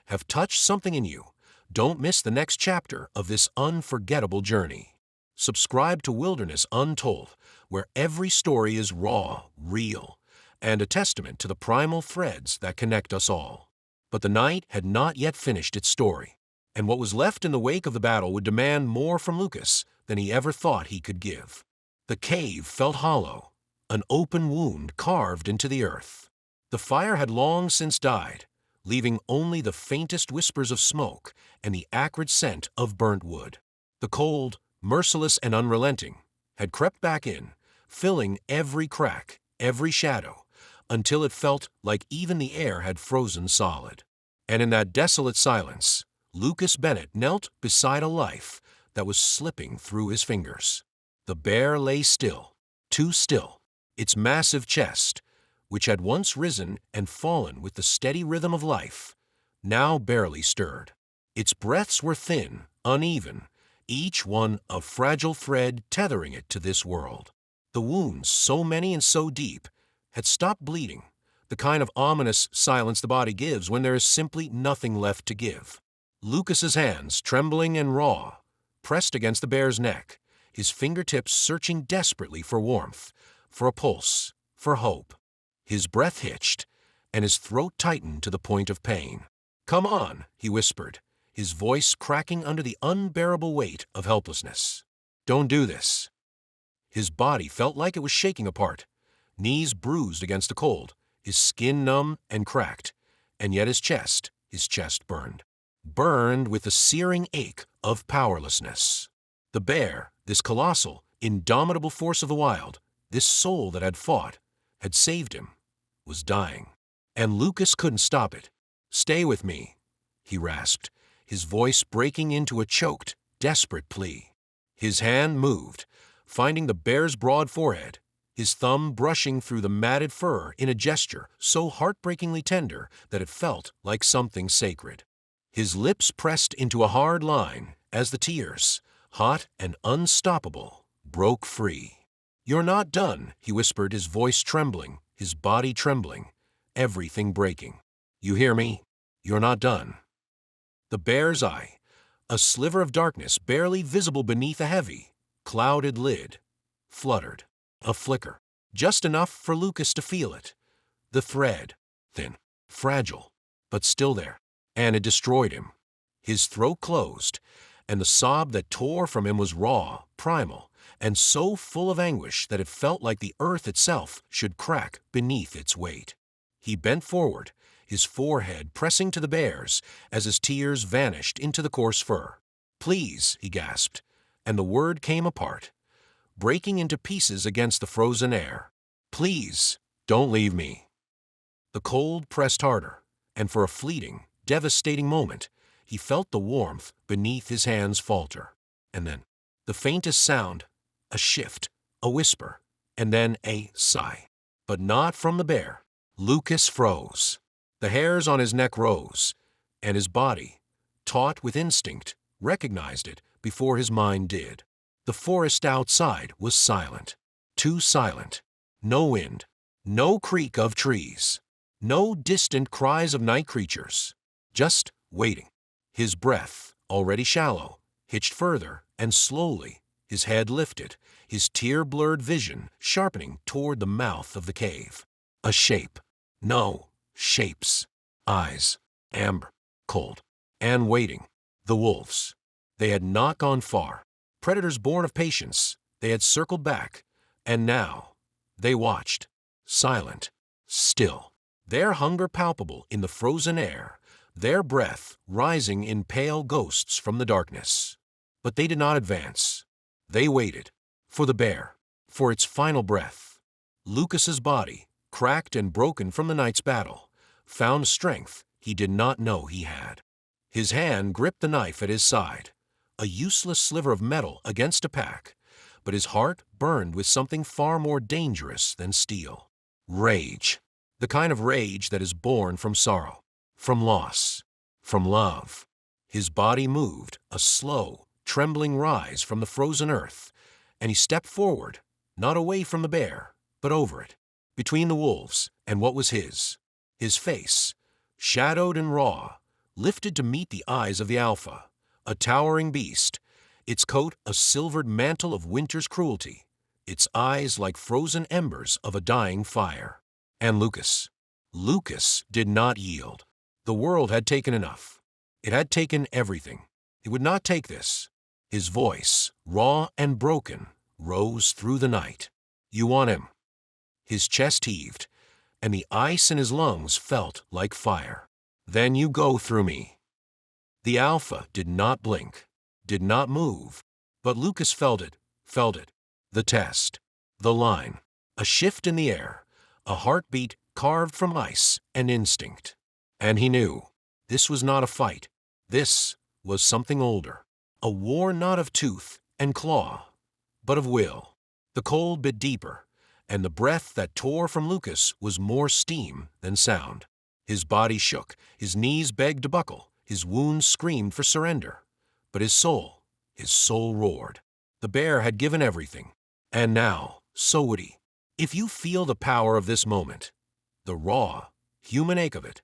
have touched something in you, don't miss the next chapter of this unforgettable journey. Subscribe to Wilderness Untold, where every story is raw, real, and a testament to the primal threads that connect us all. But the night had not yet finished its story, and what was left in the wake of the battle would demand more from Lucas than he ever thought he could give. The cave felt hollow, an open wound carved into the earth. The fire had long since died, leaving only the faintest whispers of smoke and the acrid scent of burnt wood. The cold, merciless and unrelenting, had crept back in, filling every crack, every shadow, until it felt like even the air had frozen solid. And in that desolate silence, Lucas Bennett knelt beside a life that was slipping through his fingers. The bear lay still, too still, its massive chest, which had once risen and fallen with the steady rhythm of life, now barely stirred. Its breaths were thin, uneven, each one a fragile thread tethering it to this world. The wounds, so many and so deep, had stopped bleeding, the kind of ominous silence the body gives when there is simply nothing left to give. Lucas's hands, trembling and raw, pressed against the bear's neck, his fingertips searching desperately for warmth, for a pulse, for hope. His breath hitched, and his throat tightened to the point of pain. "Come on," he whispered, his voice cracking under the unbearable weight of helplessness. "Don't do this." His body felt like it was shaking apart, knees bruised against the cold, his skin numb and cracked, and yet his chest burned. Burned with the searing ache of powerlessness. The bear, this colossal, indomitable force of the wild, this soul that had fought, had saved him, was dying. And Lucas couldn't stop it. "Stay with me," he rasped, his voice breaking into a choked, desperate plea. His hand moved, finding the bear's broad forehead, his thumb brushing through the matted fur in a gesture so heartbreakingly tender that it felt like something sacred. His lips pressed into a hard line as the tears, hot and unstoppable, broke free. "You're not done," he whispered, his voice trembling, his body trembling, everything breaking. "You hear me? You're not done." The bear's eye, a sliver of darkness barely visible beneath a heavy, clouded lid, fluttered. A flicker, just enough for Lucas to feel it. The thread, thin, fragile, but still there, and it destroyed him. His throat closed, and the sob that tore from him was raw, primal, and so full of anguish that it felt like the earth itself should crack beneath its weight. He bent forward, his forehead pressing to the bear's as his tears vanished into the coarse fur. "Please," he gasped, and the word came apart, breaking into pieces against the frozen air. "Please, don't leave me." The cold pressed harder, and for a fleeting, devastating moment, he felt the warmth beneath his hands falter. And then, the faintest sound, a shift, a whisper, and then a sigh. But not from the bear. Lucas froze. The hairs on his neck rose, and his body, taut with instinct, recognized it before his mind did. The forest outside was silent, too silent. No wind, no creak of trees, no distant cries of night creatures. Just waiting. His breath, already shallow, hitched further, and slowly, his head lifted, his tear-blurred vision sharpening toward the mouth of the cave. A shape. No, shapes. Eyes. Amber, cold, and waiting. The wolves. They had not gone far. Predators born of patience, they had circled back, and now they watched, silent, still, their hunger palpable in the frozen air, their breath rising in pale ghosts from the darkness. But they did not advance. They waited, for the bear, for its final breath. Lucas's body, cracked and broken from the night's battle, found strength he did not know he had. His hand gripped the knife at his side, a useless sliver of metal against a pack, but his heart burned with something far more dangerous than steel. Rage. The kind of rage that is born from sorrow, from loss, from love. His body moved, a slow, trembling rise from the frozen earth, and he stepped forward, not away from the bear, but over it, between the wolves and what was his. His face, shadowed and raw, lifted to meet the eyes of the Alpha, a towering beast, its coat a silvered mantle of winter's cruelty, its eyes like frozen embers of a dying fire. And Lucas. Lucas did not yield. The world had taken enough. It had taken everything. It would not take this. His voice, raw and broken, rose through the night. You want him. His chest heaved, and the ice in his lungs felt like fire. Then you go through me. The Alpha did not blink, did not move, but Lucas felt it. The test, the line, a shift in the air, a heartbeat carved from ice and instinct. And he knew this was not a fight. This was something older, a war not of tooth and claw, but of will. The cold bit deeper, and the breath that tore from Lucas was more steam than sound. His body shook, his knees begged to buckle, his wounds screamed for surrender. But his soul roared. The bear had given everything, and now, so would he. If you feel the power of this moment, the raw, human ache of it,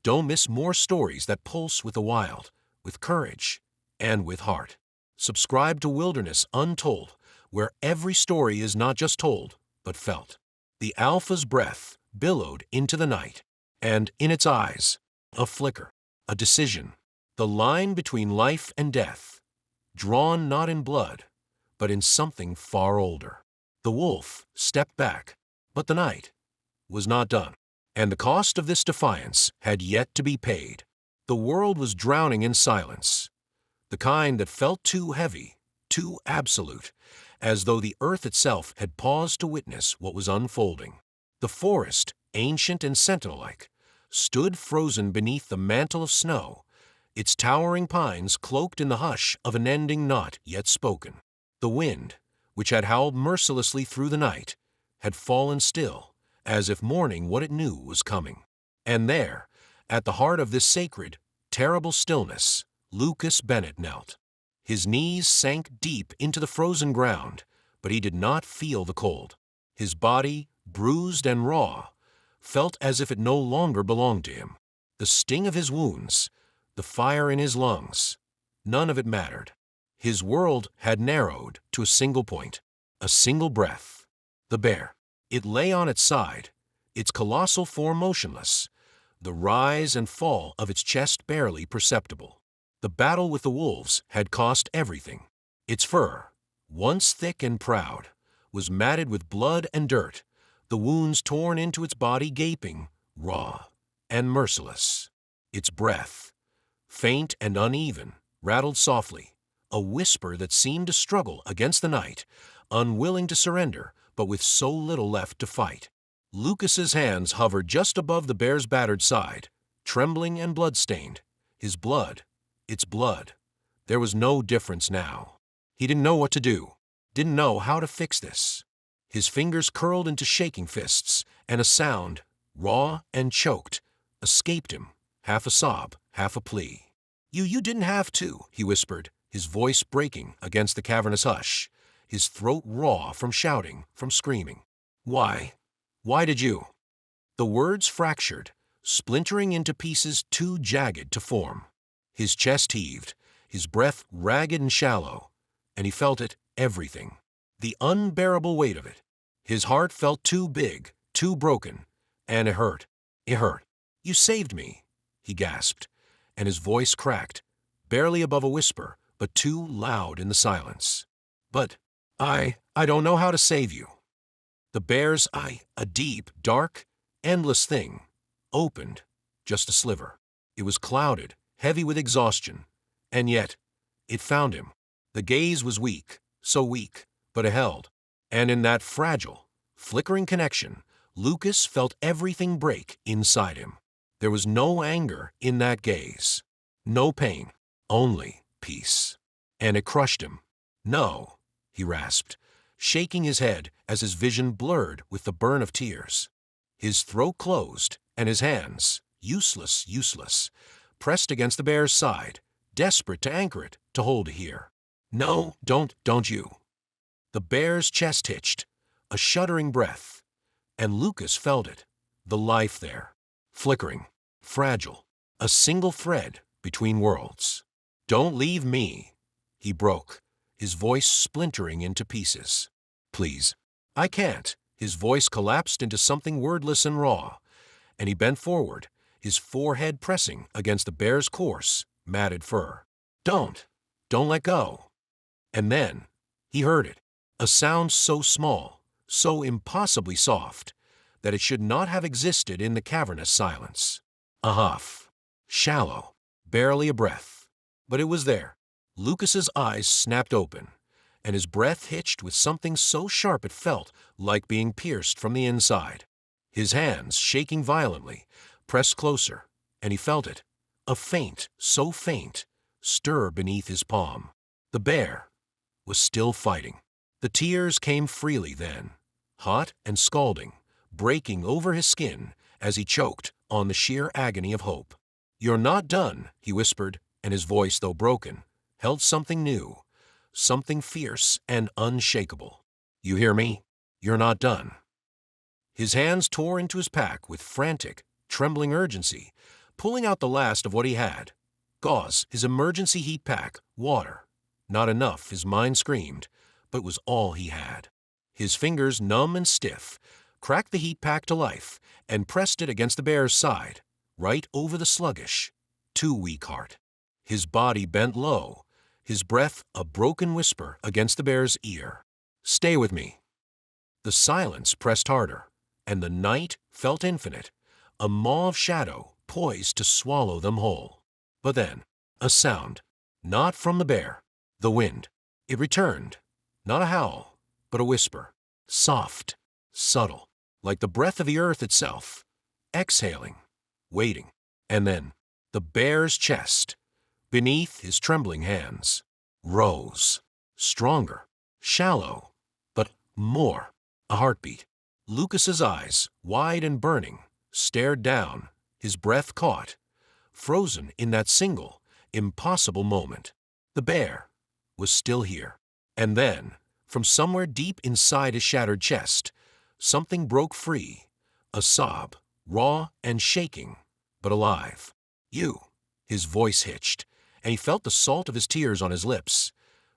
don't miss more stories that pulse with the wild, with courage, and with heart. Subscribe to Wilderness Untold, where every story is not just told, but felt. The Alpha's breath billowed into the night, and in its eyes, a flicker, a decision, the line between life and death, drawn not in blood, but in something far older. The wolf stepped back, but the night was not done, and the cost of this defiance had yet to be paid. The world was drowning in silence, the kind that felt too heavy, too absolute, as though the earth itself had paused to witness what was unfolding. The forest, ancient and sentinel-like, stood frozen beneath the mantle of snow, its towering pines cloaked in the hush of an ending not yet spoken. The wind, which had howled mercilessly through the night, had fallen still, as if mourning what it knew was coming. And there, at the heart of this sacred, terrible stillness, Lucas Bennett knelt. His knees sank deep into the frozen ground, but he did not feel the cold. His body, bruised and raw, felt as if it no longer belonged to him. The sting of his wounds, the fire in his lungs, none of it mattered. His world had narrowed to a single point, a single breath. The bear. It lay on its side, its colossal form motionless, the rise and fall of its chest barely perceptible. The battle with the wolves had cost everything. Its fur, once thick and proud, was matted with blood and dirt, the wounds torn into its body gaping, raw, and merciless. Its breath, faint and uneven, rattled softly, a whisper that seemed to struggle against the night, unwilling to surrender, but with so little left to fight. Lucas's hands hovered just above the bear's battered side, trembling and blood-stained. His blood, its blood. There was no difference now. He didn't know what to do, didn't know how to fix this. His fingers curled into shaking fists, and a sound, raw and choked, escaped him, half a sob, half a plea. You didn't have to," he whispered, his voice breaking against the cavernous hush, his throat raw from shouting, from screaming. Why did you?" The words fractured, splintering into pieces too jagged to form. His chest heaved, his breath ragged and shallow, and he felt it, everything, the unbearable weight of it. His heart felt too big, too broken, and it hurt. It hurt. "You saved me," he gasped, and his voice cracked, barely above a whisper, but too loud in the silence. "But I don't know how to save you." The bear's eye, a deep, dark, endless thing, opened, just a sliver. It was clouded, heavy with exhaustion, and yet it found him. The gaze was weak, so weak, but it held. And in that fragile, flickering connection, Lucas felt everything break inside him. There was no anger in that gaze. No pain, only peace. And it crushed him. No, he rasped, shaking his head as his vision blurred with the burn of tears. His throat closed, and his hands, useless, pressed against the bear's side, desperate to anchor it, to hold here. No, don't you. The bear's chest hitched, a shuddering breath, and Lucas felt it, the life there, flickering, fragile, a single thread between worlds. Don't leave me, he broke, his voice splintering into pieces. Please. I can't. His voice collapsed into something wordless and raw, and he bent forward, his forehead pressing against the bear's coarse, matted fur. Don't let go. And then he heard it, a sound so small, so impossibly soft, that it should not have existed in the cavernous silence. A huff, shallow, barely a breath. But it was there. Lucas's eyes snapped open, and his breath hitched with something so sharp it felt like being pierced from the inside. His hands, shaking violently, pressed closer, and he felt it, a faint, so faint, stir beneath his palm. The bear was still fighting. The tears came freely then, hot and scalding, breaking over his skin as he choked on the sheer agony of hope. You're not done, he whispered, and his voice, though broken, held something new, something fierce and unshakable. You hear me? You're not done. His hands tore into his pack with frantic, trembling urgency, pulling out the last of what he had. Gauze, his emergency heat pack, water. Not enough, his mind screamed, but it was all he had. His fingers, numb and stiff, cracked the heat pack to life and pressed it against the bear's side, right over the sluggish, too weak heart. His body bent low, his breath a broken whisper against the bear's ear. Stay with me. The silence pressed harder, and the night felt infinite, a maw of shadow poised to swallow them whole. But then, a sound, not from the bear, the wind. It returned, not a howl, but a whisper, soft, subtle, like the breath of the earth itself, exhaling, waiting, and then the bear's chest, beneath his trembling hands, rose, stronger, shallow, but more, a heartbeat. Lucas's eyes, wide and burning, stared down, his breath caught, frozen in that single, impossible moment. The bear was still here. And then, from somewhere deep inside his shattered chest, something broke free, a sob, raw and shaking, but alive. You. His voice hitched, and he felt the salt of his tears on his lips,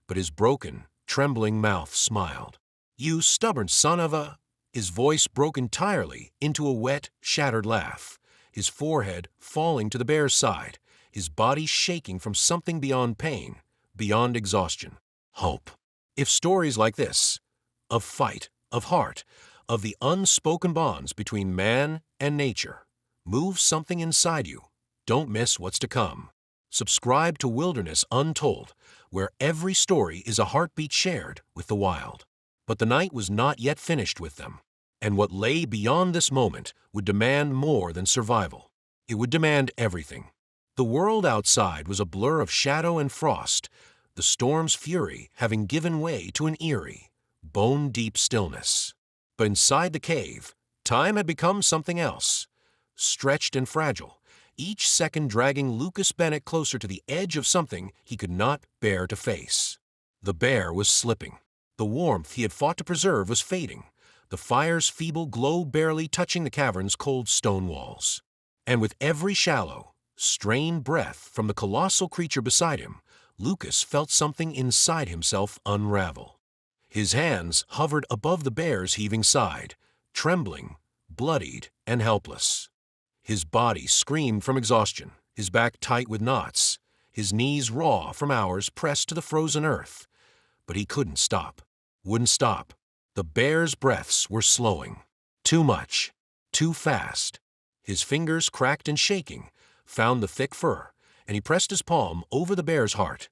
but his broken, trembling mouth smiled. You stubborn son of a... His voice broke entirely into a wet, shattered laugh, his forehead falling to the bear's side, his body shaking from something beyond pain, beyond exhaustion. Hope. If stories like this, of fight, of heart, of the unspoken bonds between man and nature, move something inside you, don't miss what's to come. Subscribe to Wilderness Untold, where every story is a heartbeat shared with the wild. But the night was not yet finished with them, and what lay beyond this moment would demand more than survival. It would demand everything. The world outside was a blur of shadow and frost, the storm's fury having given way to an eerie, bone-deep stillness. But inside the cave, time had become something else, stretched and fragile, each second dragging Lucas Bennet closer to the edge of something he could not bear to face. The bear was slipping. The warmth he had fought to preserve was fading, the fire's feeble glow barely touching the cavern's cold stone walls. And with every shallow, strained breath from the colossal creature beside him, Lucas felt something inside himself unravel. His hands hovered above the bear's heaving side, trembling, bloodied, and helpless. His body screamed from exhaustion, his back tight with knots, his knees raw from hours pressed to the frozen earth. But he couldn't stop, wouldn't stop. The bear's breaths were slowing. Too much, too fast. His fingers, cracked and shaking, found the thick fur, and he pressed his palm over the bear's heart.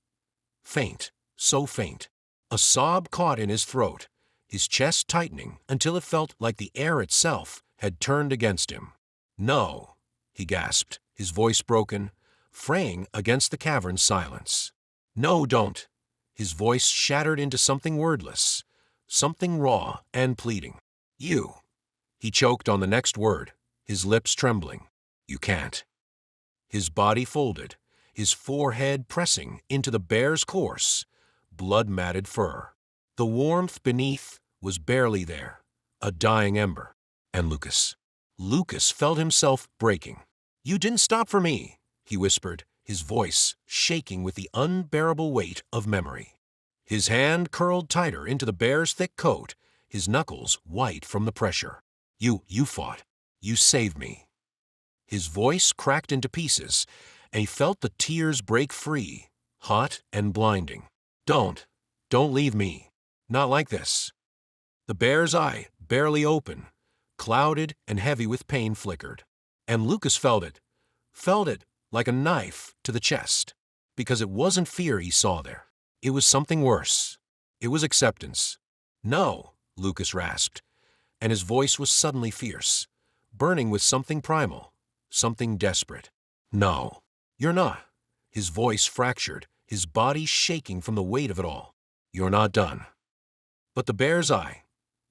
Faint, so faint. A sob caught in his throat, his chest tightening until it felt like the air itself had turned against him. No, he gasped, his voice broken, fraying against the cavern's silence. "No, don't." His voice shattered into something wordless, something raw and pleading. "You." He choked on the next word, his lips trembling. "You can't." His body folded, his forehead pressing into the bear's coarse, blood-matted fur. The warmth beneath was barely there, a dying ember. And Lucas. Lucas felt himself breaking. "You didn't stop for me," he whispered, his voice shaking with the unbearable weight of memory. His hand curled tighter into the bear's thick coat, his knuckles white from the pressure. You fought. You saved me." His voice cracked into pieces, and he felt the tears break free, hot and blinding. Don't leave me. Not like this." The bear's eye, barely open, clouded and heavy with pain, flickered. And Lucas felt it like a knife to the chest, because it wasn't fear he saw there. It was something worse. It was acceptance. "No," Lucas rasped, and his voice was suddenly fierce, burning with something primal, something desperate. "No, you're not." His voice fractured, his body shaking from the weight of it all. "You're not done." But the bear's eye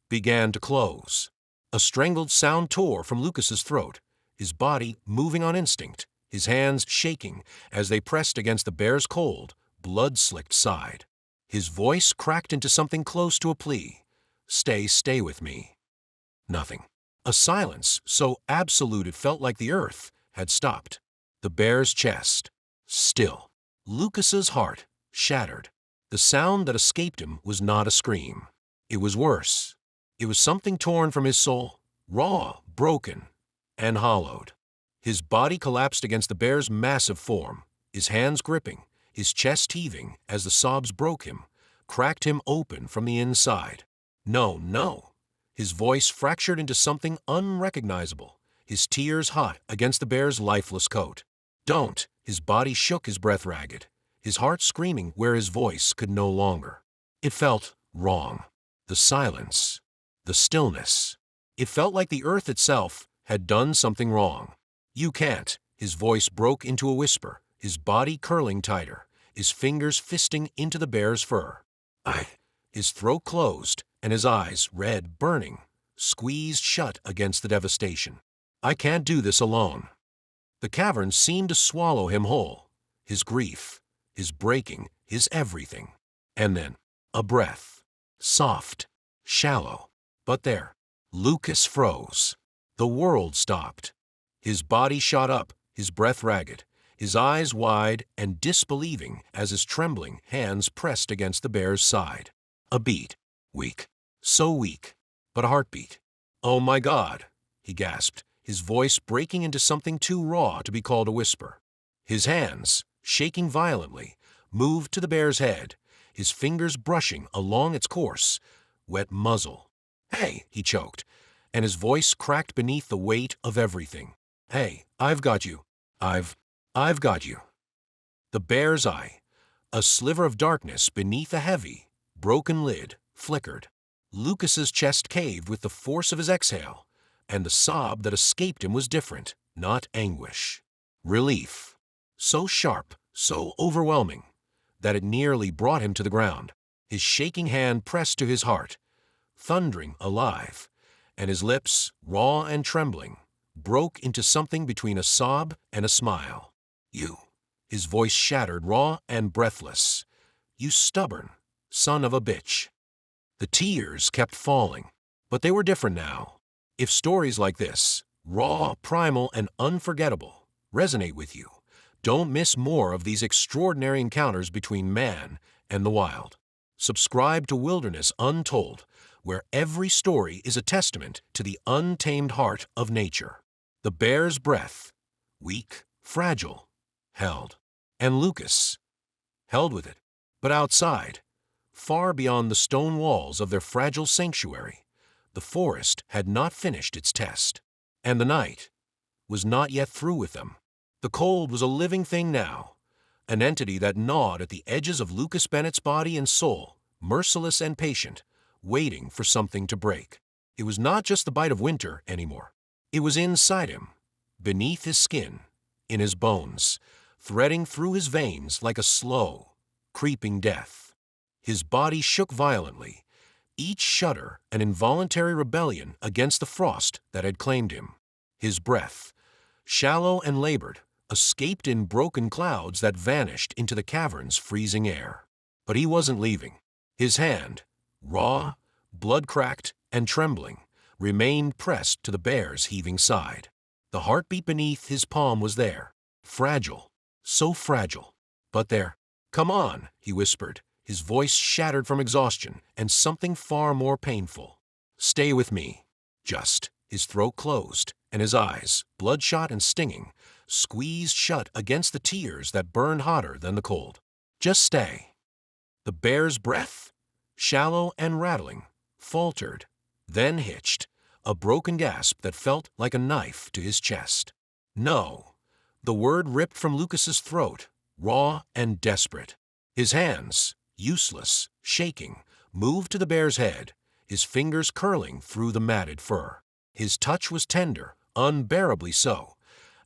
began to close. A strangled sound tore from Lucas's throat, his body moving on instinct, his hands shaking as they pressed against the bear's cold, blood-slicked side. His voice cracked into something close to a plea. Stay with me." Nothing. A silence so absolute it felt like the earth had stopped. The bear's chest, still. Lucas's heart, shattered. The sound that escaped him was not a scream. It was worse. It was something torn from his soul, raw, broken, and hollowed. His body collapsed against the bear's massive form, his hands gripping, his chest heaving as the sobs broke him, cracked him open from the inside. No. His voice fractured into something unrecognizable, his tears hot against the bear's lifeless coat. "Don't." His body shook, his breath ragged, his heart screaming where his voice could no longer. It felt wrong. The silence, the stillness. It felt like the earth itself had done something wrong. "You can't." His voice broke into a whisper, his body curling tighter, his fingers fisting into the bear's fur. His throat closed, and his eyes, red, burning, squeezed shut against the devastation. "I can't do this alone." The cavern seemed to swallow him whole, his grief, his breaking, his everything. And then, a breath, soft, shallow. But there, Lucas froze. The world stopped. His body shot up, his breath ragged, his eyes wide and disbelieving as his trembling hands pressed against the bear's side. A beat, weak, so weak, but a heartbeat. "Oh my God," he gasped, his voice breaking into something too raw to be called a whisper. His hands, shaking violently, moved to the bear's head, his fingers brushing along its coarse, wet muzzle. "Hey," he choked, and his voice cracked beneath the weight of everything. "Hey, I've got you. I've got you." The bear's eye, a sliver of darkness beneath a heavy, broken lid, flickered. Lucas's chest caved with the force of his exhale, and the sob that escaped him was different, not anguish. Relief. So sharp, so overwhelming, that it nearly brought him to the ground. His shaking hand pressed to his heart, thundering alive, and his lips, raw and trembling, broke into something between a sob and a smile. "You." His voice shattered, raw and breathless. "You stubborn son of a bitch." The tears kept falling, but they were different now. If stories like this, raw, primal, and unforgettable, resonate with you, don't miss more of these extraordinary encounters between man and the wild. Subscribe to Wilderness Untold, where every story is a testament to the untamed heart of nature. The bear's breath, weak, fragile, held. And Lucas held with it. But outside, far beyond the stone walls of their fragile sanctuary, the forest had not finished its test, and the night was not yet through with them. The cold was a living thing now, an entity that gnawed at the edges of Lucas Bennett's body and soul, merciless and patient, waiting for something to break. It was not just the bite of winter anymore. It was inside him, beneath his skin, in his bones, threading through his veins like a slow, creeping death. His body shook violently, each shudder an involuntary rebellion against the frost that had claimed him. His breath, shallow and labored, escaped in broken clouds that vanished into the cavern's freezing air. But he wasn't leaving. His hand, raw, blood-cracked, and trembling, remained pressed to the bear's heaving side. The heartbeat beneath his palm was there, fragile, so fragile. But there. "Come on," he whispered, his voice shattered from exhaustion and something far more painful. "Stay with me." Just. His throat closed, and his eyes, bloodshot and stinging, squeezed shut against the tears that burned hotter than the cold. "Just stay." The bear's breath, shallow and rattling, faltered, then hitched, a broken gasp that felt like a knife to his chest. "No." The word ripped from Lucas's throat, raw and desperate. His hands, useless, shaking, moved to the bear's head, his fingers curling through the matted fur. His touch was tender, unbearably so,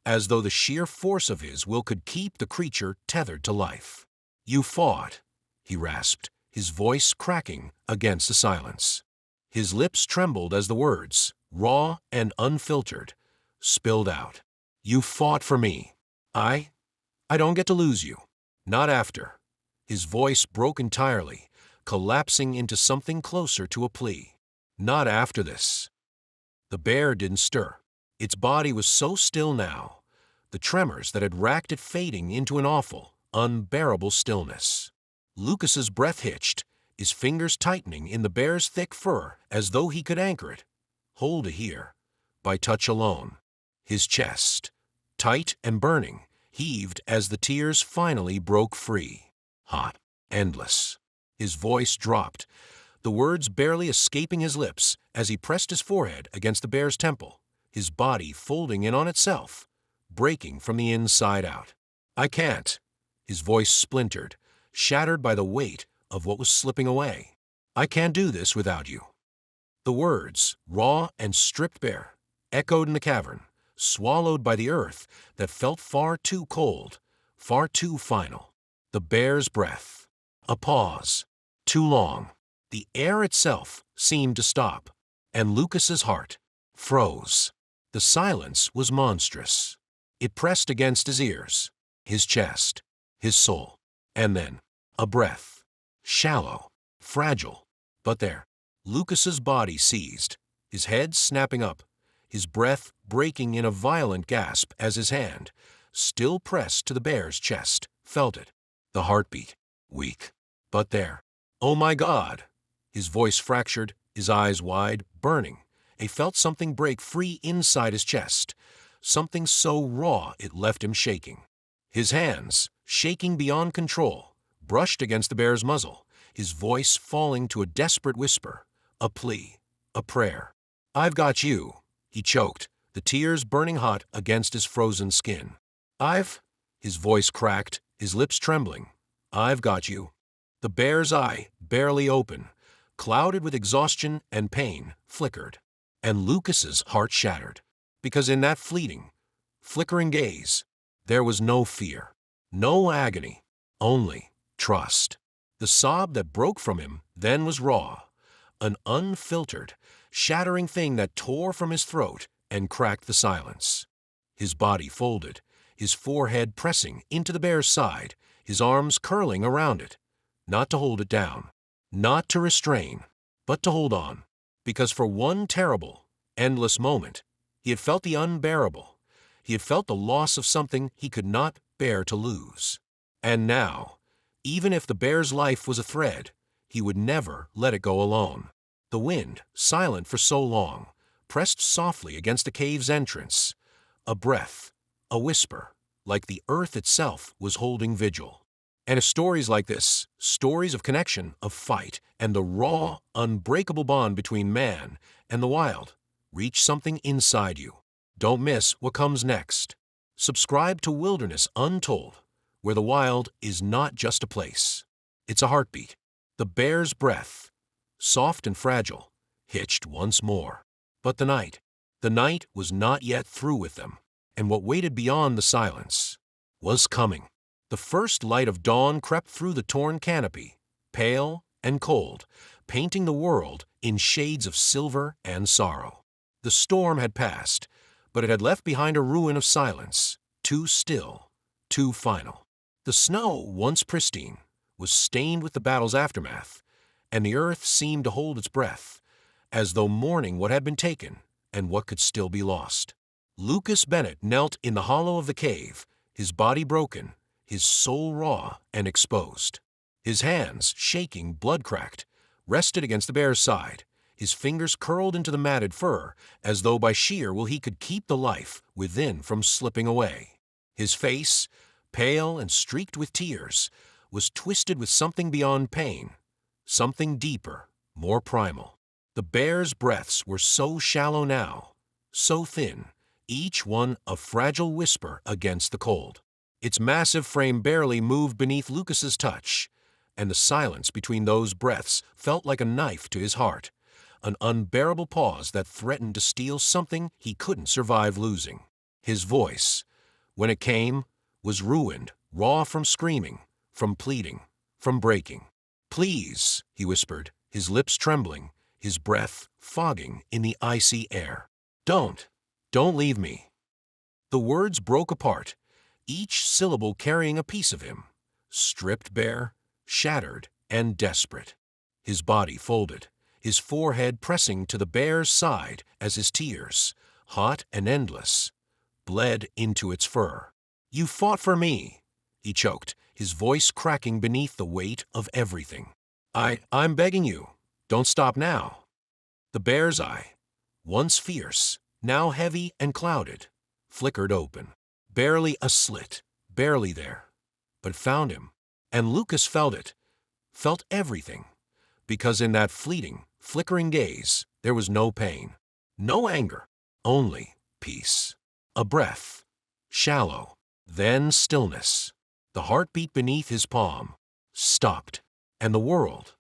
as though the sheer force of his will could keep the creature tethered to life. "You fought," he rasped, his voice cracking against the silence. His lips trembled as the words, raw and unfiltered, spilled out. "You fought for me. I don't get to lose you. Not after." His voice broke entirely, collapsing into something closer to a plea. "Not after this." The bear didn't stir. Its body was so still now, the tremors that had racked it fading into an awful, unbearable stillness. Lucas's breath hitched, his fingers tightening in the bear's thick fur as though he could anchor it, hold it here, by touch alone. His chest, tight and burning, heaved as the tears finally broke free. Hot, endless. His voice dropped, the words barely escaping his lips as he pressed his forehead against the bear's temple, his body folding in on itself, breaking from the inside out. "I can't." His voice splintered, shattered by the weight of what was slipping away. "I can't do this without you." The words, raw and stripped bare, echoed in the cavern, swallowed by the earth that felt far too cold, far too final. The bear's breath. A pause. Too long. The air itself seemed to stop, and Lucas's heart froze. The silence was monstrous. It pressed against his ears, his chest, his soul. And then, a breath. Shallow, fragile, but there. Lucas's body seized, his head snapping up, his breath breaking in a violent gasp as his hand, still pressed to the bear's chest, felt it. The heartbeat, weak, but there. "Oh my God!" His voice fractured, his eyes wide, burning. He felt something break free inside his chest, something so raw it left him shaking. His hands, shaking beyond control, brushed against the bear's muzzle, his voice falling to a desperate whisper, a plea, a prayer. "I've got you," he choked, the tears burning hot against his frozen skin. His voice cracked, his lips trembling. "I've got you." The bear's eye, barely open, clouded with exhaustion and pain, flickered, and Lucas's heart shattered, because in that fleeting, flickering gaze, there was no fear, no agony, only trust. The sob that broke from him then was raw, an unfiltered, shattering thing that tore from his throat and cracked the silence. His body folded, his forehead pressing into the bear's side, his arms curling around it, not to hold it down, not to restrain, but to hold on, because for one terrible, endless moment, he had felt the unbearable. He had felt the loss of something he could not bear to lose. And now, even if the bear's life was a thread, he would never let it go alone. The wind, silent for so long, pressed softly against the cave's entrance. A breath, a whisper, like the earth itself was holding vigil. And if stories like this, stories of connection, of fight, and the raw, unbreakable bond between man and the wild, reach something inside you, don't miss what comes next. Subscribe to Wilderness Untold, where the wild is not just a place. It's a heartbeat. The bear's breath, soft and fragile, hitched once more. But the night was not yet through with them, and what waited beyond the silence, was coming. The first light of dawn crept through the torn canopy, pale and cold, painting the world in shades of silver and sorrow. The storm had passed, but it had left behind a ruin of silence, too still, too final. The snow, once pristine, was stained with the battle's aftermath, and the earth seemed to hold its breath, as though mourning what had been taken and what could still be lost. Lucas Bennett knelt in the hollow of the cave, his body broken, his soul raw and exposed. His hands, shaking, blood-cracked, rested against the bear's side, his fingers curled into the matted fur, as though by sheer will he could keep the life within from slipping away. His face, pale and streaked with tears, was twisted with something beyond pain, something deeper, more primal. The bear's breaths were so shallow now, so thin, each one a fragile whisper against the cold. Its massive frame barely moved beneath Lucas's touch, and the silence between those breaths felt like a knife to his heart, an unbearable pause that threatened to steal something he couldn't survive losing. His voice, when it came, was ruined, raw from screaming, from pleading, from breaking. "Please," he whispered, his lips trembling, his breath fogging in the icy air. Don't leave me." The words broke apart, each syllable carrying a piece of him, stripped bare, shattered, and desperate. His body folded, his forehead pressing to the bear's side as his tears, hot and endless, bled into its fur. "You fought for me," he choked, his voice cracking beneath the weight of everything. I'm begging you, don't stop now." The bear's eye, once fierce, now heavy and clouded, flickered open. Barely a slit, barely there, but found him. And Lucas felt it, felt everything, because in that fleeting, flickering gaze there was no pain, no anger, only peace. A breath, shallow, then stillness. The heartbeat beneath his palm stopped, and the world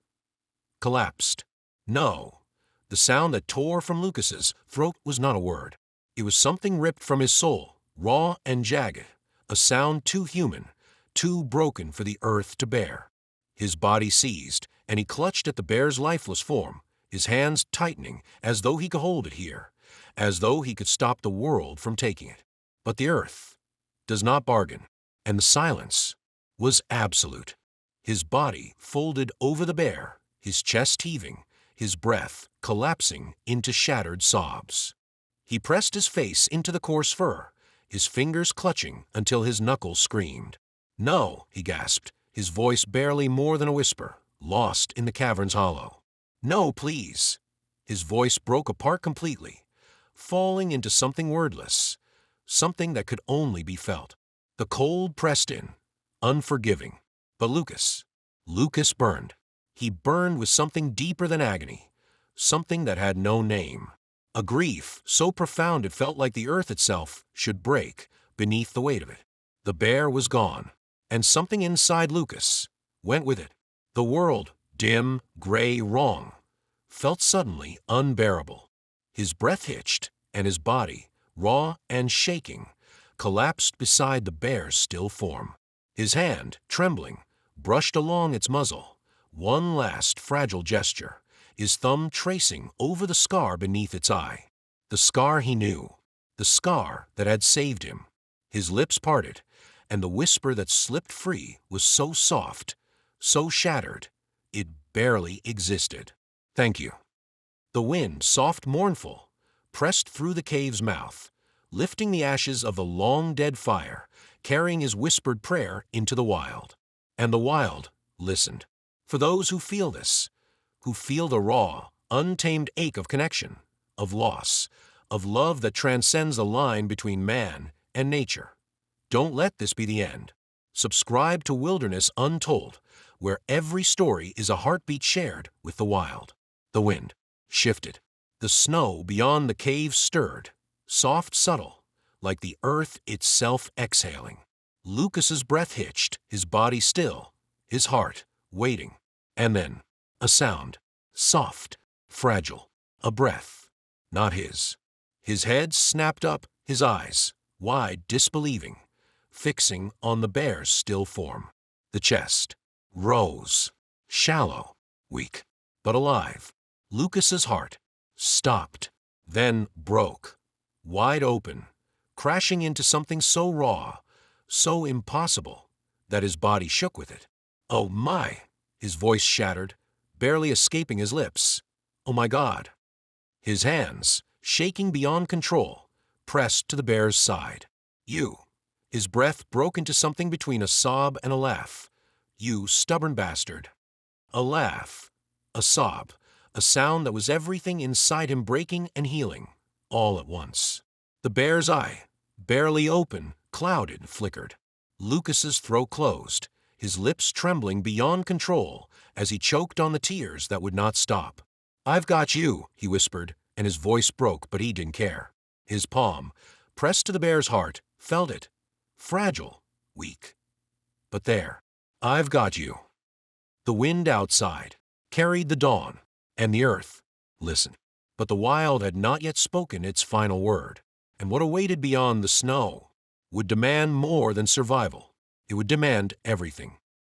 collapsed. No, the sound that tore from Lucas's throat was not a word. It was something ripped from his soul, raw and jagged, a sound too human, too broken for the earth to bear. His body seized, and he clutched at the bear's lifeless form, his hands tightening as though he could hold it here, as though he could stop the world from taking it. But the earth does not bargain, and the silence was absolute. His body folded over the bear, his chest heaving, his breath collapsing into shattered sobs. He pressed his face into the coarse fur, his fingers clutching until his knuckles screamed. "No," he gasped, his voice barely more than a whisper, lost in the cavern's hollow. "No, please." His voice broke apart completely, falling into something wordless, something that could only be felt. The cold pressed in, unforgiving. But Lucas burned. He burned with something deeper than agony, something that had no name. A grief so profound it felt like the earth itself should break beneath the weight of it. The bear was gone, and something inside Lucas went with it. The world, dim, gray, wrong, felt suddenly unbearable. His breath hitched, and his body, raw and shaking, collapsed beside the bear's still form. His hand, trembling, brushed along its muzzle, one last fragile gesture, his thumb tracing over the scar beneath its eye. The scar he knew, the scar that had saved him. His lips parted, and the whisper that slipped free was so soft, so shattered, it barely existed. "Thank you." The wind, soft, mournful, pressed through the cave's mouth, lifting the ashes of the long-dead fire, carrying his whispered prayer into the wild. And the wild listened. For those who feel this, who feel the raw, untamed ache of connection, of loss, of love that transcends the line between man and nature. Don't let this be the end. Subscribe to Wilderness Untold, where every story is a heartbeat shared with the wild. The wind shifted. The snow beyond the cave stirred, soft, subtle, like the earth itself exhaling. Lucas's breath hitched, his body still, his heart waiting. And then a sound, soft, fragile, a breath, not his. His head snapped up, his eyes, wide, disbelieving, fixing on the bear's still form. The chest rose, shallow, weak, but alive. Lucas's heart stopped, then broke, wide open, crashing into something so raw, so impossible, that his body shook with it. "Oh my!" His voice shattered, barely escaping his lips. "Oh my God!" His hands, shaking beyond control, pressed to the bear's side. "You!" His breath broke into something between a sob and a laugh. "You stubborn bastard!" A laugh, a sob, a sound that was everything inside him breaking and healing, all at once. The bear's eye, barely open, clouded, flickered. Lucas's throat closed, his lips trembling beyond control as he choked on the tears that would not stop. "I've got you," he whispered, and his voice broke, but he didn't care. His palm, pressed to the bear's heart, felt it. Fragile, weak. But there. "I've got you." The wind outside carried the dawn, and the earth listened. But the wild had not yet spoken its final word, and what awaited beyond the snow would demand more than survival. It would demand everything.